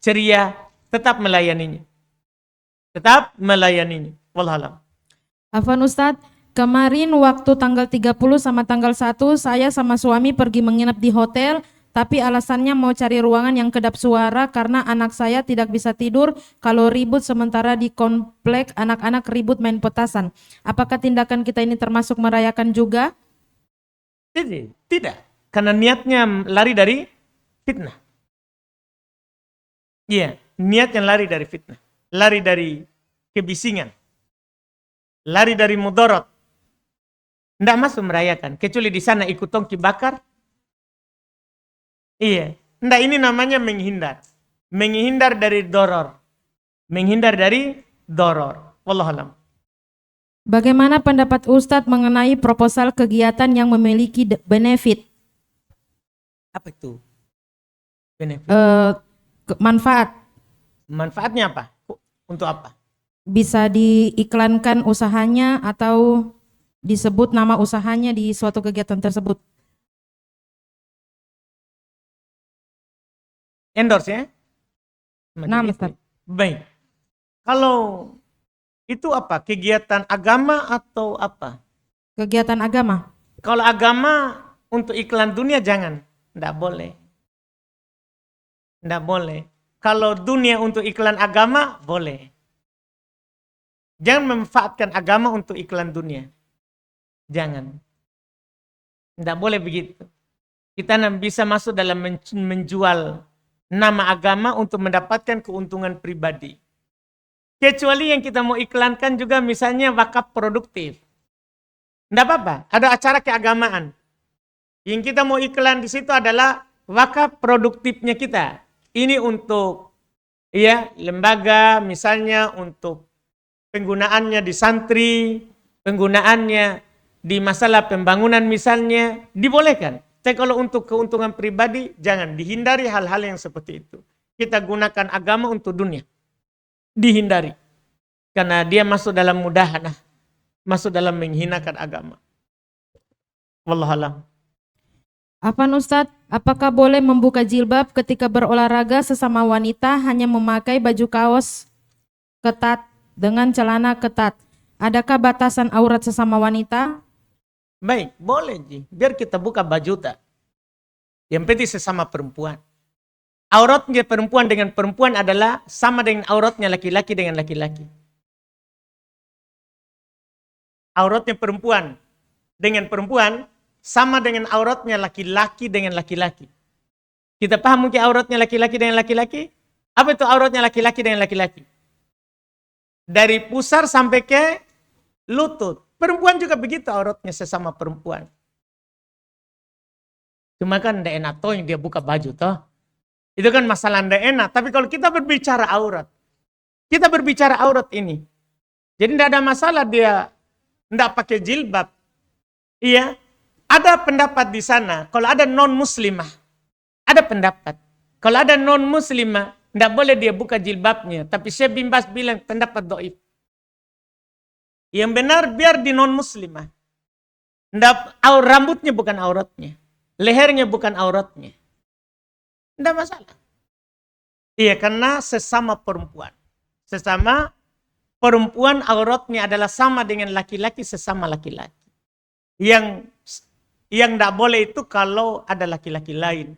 ceria, tetap melayaninya. Tetap melayaninya. Wallahualam. Afwan Ustadz, kemarin waktu tanggal 30 sama tanggal 1 saya sama suami pergi menginap di hotel, tapi alasannya mau cari ruangan yang kedap suara karena anak saya tidak bisa tidur kalau ribut, sementara di komplek anak-anak ribut main petasan. Apakah tindakan kita ini termasuk merayakan juga? Tidak. Karena niatnya lari dari fitnah. Iya, niatnya lari dari fitnah. Lari dari kebisingan. Lari dari mudarat. Tidak masuk merayakan. Kecuali di sana ikut tongki bakar. Iya. Tidak, ini namanya menghindar. Menghindar dari doror. Menghindar dari doror. Wallahualam. Bagaimana pendapat Ustadz mengenai proposal kegiatan yang memiliki benefit? Apa itu? Benefit. Manfaat. Manfaatnya apa? Untuk apa? Bisa diiklankan usahanya atau disebut nama usahanya di suatu kegiatan tersebut. Endorse ya? Nah, Ustaz. Baik. Kalau itu apa? Kegiatan agama atau apa? Kegiatan agama. Kalau agama untuk iklan dunia jangan. Tidak boleh. Tidak boleh. Kalau dunia untuk iklan agama, boleh. Jangan memanfaatkan agama untuk iklan dunia. Jangan. Tidak boleh begitu. Kita bisa masuk dalam menjual nama agama untuk mendapatkan keuntungan pribadi. Kecuali yang kita mau iklankan juga misalnya wakaf produktif. Tidak apa-apa, ada acara keagamaan. Yang kita mau iklan di situ adalah wakaf produktifnya kita. Ini untuk lembaga, misalnya untuk penggunaannya di santri, penggunaannya di masalah pembangunan misalnya, dibolehkan. Tapi kalau untuk keuntungan pribadi, jangan. Dihindari hal-hal yang seperti itu. Kita gunakan agama untuk dunia. Dihindari. Karena dia masuk dalam mudahanah. Masuk dalam menghinakan agama. Wallahualam. Afwan Ustadz, apakah boleh membuka jilbab ketika berolahraga sesama wanita hanya memakai baju kaos ketat dengan celana ketat? Adakah batasan aurat sesama wanita? Baik, boleh Ji. Biar kita buka baju tak. Yang penting sesama perempuan. Auratnya perempuan dengan perempuan adalah sama dengan auratnya laki-laki dengan laki-laki. auratnya perempuan dengan perempuan sama dengan auratnya laki-laki dengan laki-laki. Kita paham mungkin auratnya laki-laki dengan laki-laki? Apa itu auratnya laki-laki dengan laki-laki? Dari pusar sampai ke lutut. Perempuan juga begitu auratnya sesama perempuan. Cuma kan tidak enak toh yang dia buka baju toh. Itu kan masalah tidak enak. Tapi kalau kita berbicara aurat. Kita berbicara aurat ini. Jadi tidak ada masalah dia tidak pakai jilbab. Iya. Ada pendapat di sana. Kalau ada non-muslimah. Ada pendapat. Kalau ada non-muslimah. Tidak boleh dia buka jilbabnya. Tapi Syekh bin Baz bilang pendapat doib. Yang benar biar di non-muslimah. Rambutnya bukan auratnya. Lehernya bukan auratnya. Tidak masalah. Iya, karena sesama perempuan. Sesama perempuan auratnya adalah sama dengan laki-laki sesama laki-laki. Yang tidak boleh itu kalau ada laki-laki lain.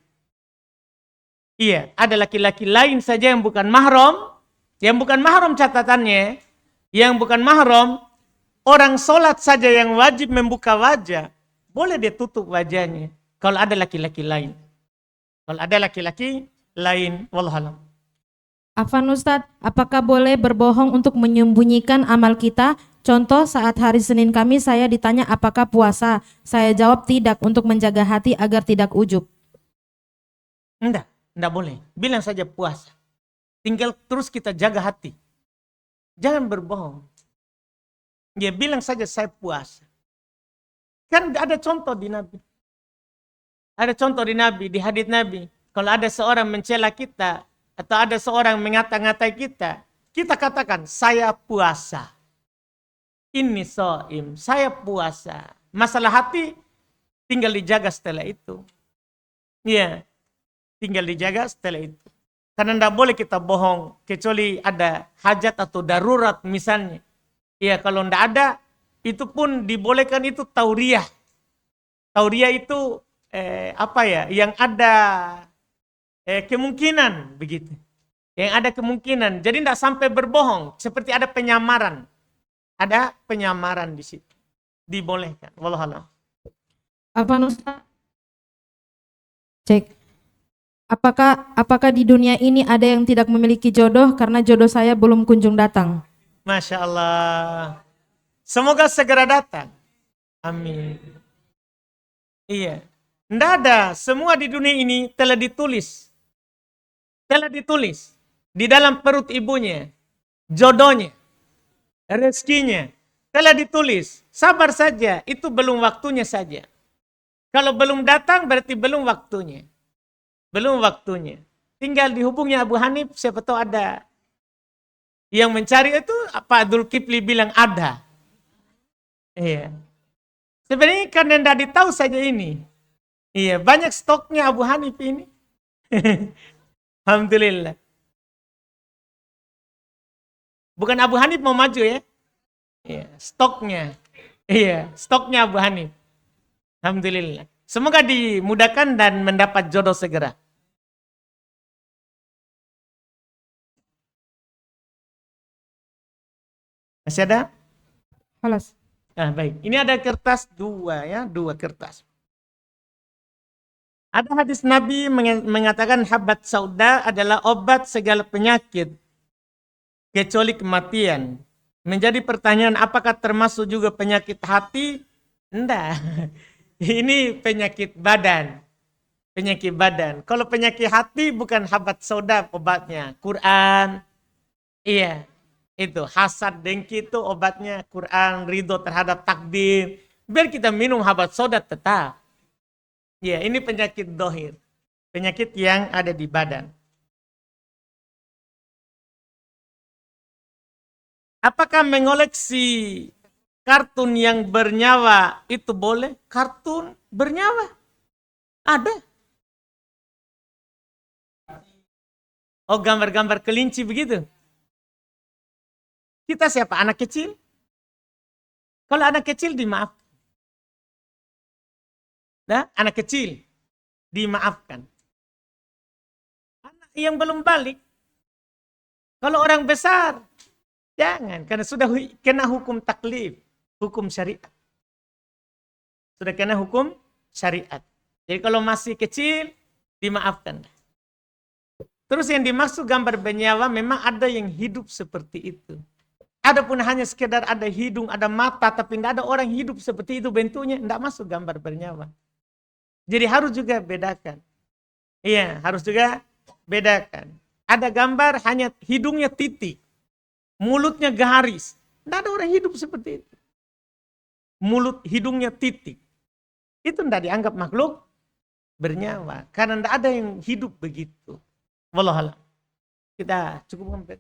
Iya, ada laki-laki lain saja yang bukan mahram. Yang bukan mahram catatannya. Yang bukan mahram. Orang sholat saja yang wajib membuka wajah. Boleh dia tutup wajahnya. Kalau ada laki-laki lain. Kalau ada laki-laki lain. Wallahualam. Afwan Ustadz, apakah boleh berbohong untuk menyembunyikan amal kita? Contoh saat hari Senin Kamis saya ditanya apakah puasa. Saya jawab tidak untuk menjaga hati agar tidak ujub. Enggak boleh. Bilang saja puasa. Tinggal terus kita jaga hati. Jangan berbohong. Ya bilang saja saya puasa. Kan ada contoh di Nabi. Ada contoh di Nabi, di hadits Nabi. Kalau ada seorang mencela kita, atau ada seorang mengata-ngatai kita, kita katakan, saya puasa. Ini shaim, saya puasa. Masalah hati, tinggal dijaga setelah itu. Iya, tinggal dijaga setelah itu. Karena tidak boleh kita bohong, kecuali ada hajat atau darurat misalnya. Iya, kalau tidak ada, itu pun dibolehkan itu tauriah. Tauriah itu yang ada kemungkinan begitu. Yang ada kemungkinan. Jadi tidak sampai berbohong. Seperti ada penyamaran. Ada penyamaran di situ. Dibolehkan. Wallahualam. Afwan Ustadz. Cek. Apakah di dunia ini ada yang tidak memiliki jodoh karena jodoh saya belum kunjung datang? Masya Allah. Semoga segera datang. Amin. Iya. Tidak ada. Semua di dunia ini telah ditulis. Telah ditulis. Di dalam perut ibunya. Jodohnya. Rezekinya. Telah ditulis. Sabar saja. Itu belum waktunya saja. Kalau belum datang berarti belum waktunya. Belum waktunya. Tinggal dihubungi Abu Hanif. Siapa tahu ada. Yang mencari itu Pak Dzulkifli bilang ada. Iya. Sebenarnya karena tidak ditahu saja ini. Iya, banyak stoknya Abu Hanif ini. Alhamdulillah. Bukan Abu Hanif mau maju ya. Iya, stoknya. Iya, stoknya Abu Hanif. Alhamdulillah. Semoga dimudahkan dan mendapat jodoh segera. Masih ada? Halas. Nah, baik. Ini ada kertas dua ya, dua kertas. Ada hadis Nabi mengatakan habat sauda adalah obat segala penyakit kecuali kematian. Menjadi pertanyaan apakah termasuk juga penyakit hati? Enggak. Ini penyakit badan. Penyakit badan. Kalau penyakit hati bukan habat sauda obatnya. Quran. Iya. Itu hasad dengki itu obatnya Quran, ridho terhadap takdir. Biar kita minum habat sauda tetap. Ya, ini penyakit dohir. Penyakit yang ada di badan. Apakah mengoleksi kartun yang bernyawa itu boleh? Kartun bernyawa? Ada. Oh, gambar-gambar kelinci begitu? Kita siapa? Anak kecil? Kalau anak kecil dimaafkan. Nah, anak kecil dimaafkan. Anak yang belum balik. Kalau orang besar, jangan. Karena sudah kena hukum taklif. hukum syariat. Sudah kena hukum syariat. Jadi kalau masih kecil, dimaafkan. Terus yang dimaksud gambar bernyawa memang ada yang hidup seperti itu. Adapun hanya sekedar ada hidung, ada mata, tapi tidak ada orang hidup seperti itu bentuknya, tidak masuk gambar bernyawa. Jadi harus juga bedakan. Iya, harus juga bedakan. Ada gambar hanya hidungnya titik, mulutnya garis. Tidak ada orang hidup seperti itu. Mulut, hidungnya titik. Itu tidak dianggap makhluk bernyawa. Karena tidak ada yang hidup begitu. Wallahualam. Kita cukupkan.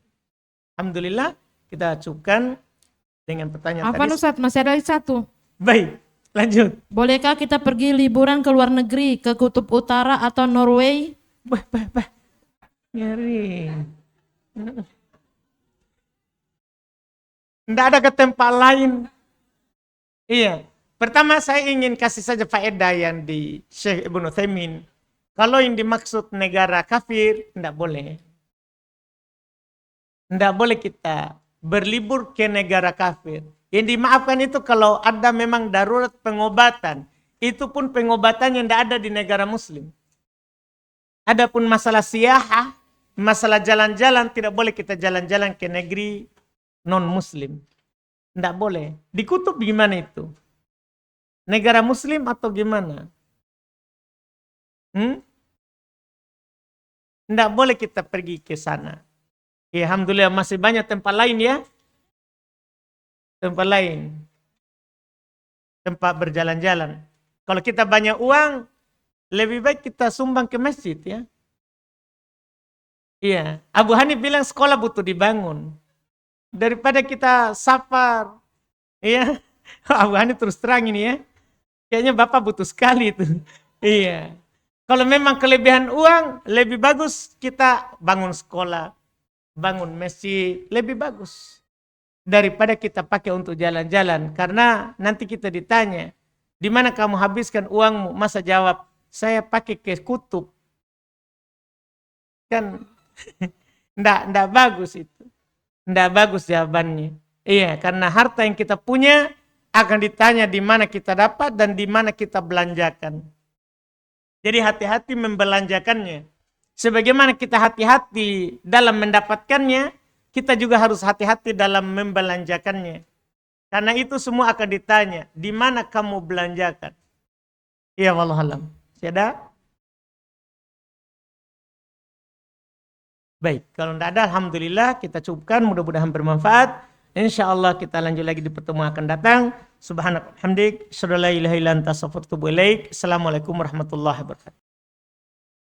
Alhamdulillah. Kita cukupkan dengan pertanyaan Afwan tadi. Ustadz, masih ada lagi satu. Baik, lanjut. Bolehkah kita pergi liburan ke luar negeri, ke Kutub Utara atau Norway? Bah. Ngeri. Tidak ada ke tempat lain. Iya. Pertama saya ingin kasih saja faedah yang di Syekh Ibnu Utsaimin. Kalau yang dimaksud negara kafir, tidak boleh. Tidak boleh kita berlibur ke negara kafir. Yang dimaafkan itu kalau ada memang darurat pengobatan. Itu pun pengobatan yang tidak ada di negara muslim. Adapun masalah siyahah, masalah jalan-jalan, tidak boleh kita jalan-jalan ke negeri non-muslim. Tidak boleh. Di kutub gimana itu? Negara muslim atau gimana? Tidak boleh kita pergi ke sana. Ya, alhamdulillah masih banyak tempat lain ya. Tempat lain. Tempat berjalan-jalan. Kalau kita banyak uang, lebih baik kita sumbang ke masjid ya. Iya, Abu Hanif bilang sekolah butuh dibangun. Daripada kita safar. Iya. Abu Hanif terus terang ini ya. Kayaknya Bapak butuh sekali itu. Iya. Kalau memang kelebihan uang, lebih bagus kita bangun sekolah, bangun masjid, lebih bagus. Daripada kita pakai untuk jalan-jalan. Karena nanti kita ditanya, di mana kamu habiskan uangmu? Masa jawab, saya pakai ke kutub. Kan, enggak bagus itu. Enggak bagus jawabannya. Iya, karena harta yang kita punya akan ditanya di mana kita dapat dan di mana kita belanjakan. Jadi hati-hati membelanjakannya. Sebagaimana kita hati-hati dalam mendapatkannya, kita juga harus hati-hati dalam membelanjakannya. Karena itu semua akan ditanya, di mana kamu belanjakan? Iya, wallahualam. Ada? Baik, kalau tidak ada, alhamdulillah kita cukupkan, mudah-mudahan bermanfaat. InsyaAllah kita lanjut lagi di pertemuan akan datang. Subhanallah, hamdik, syadallah ilaha illa anta astaghfiruka wa atubu ilaik. Assalamualaikum warahmatullahi wabarakatuh.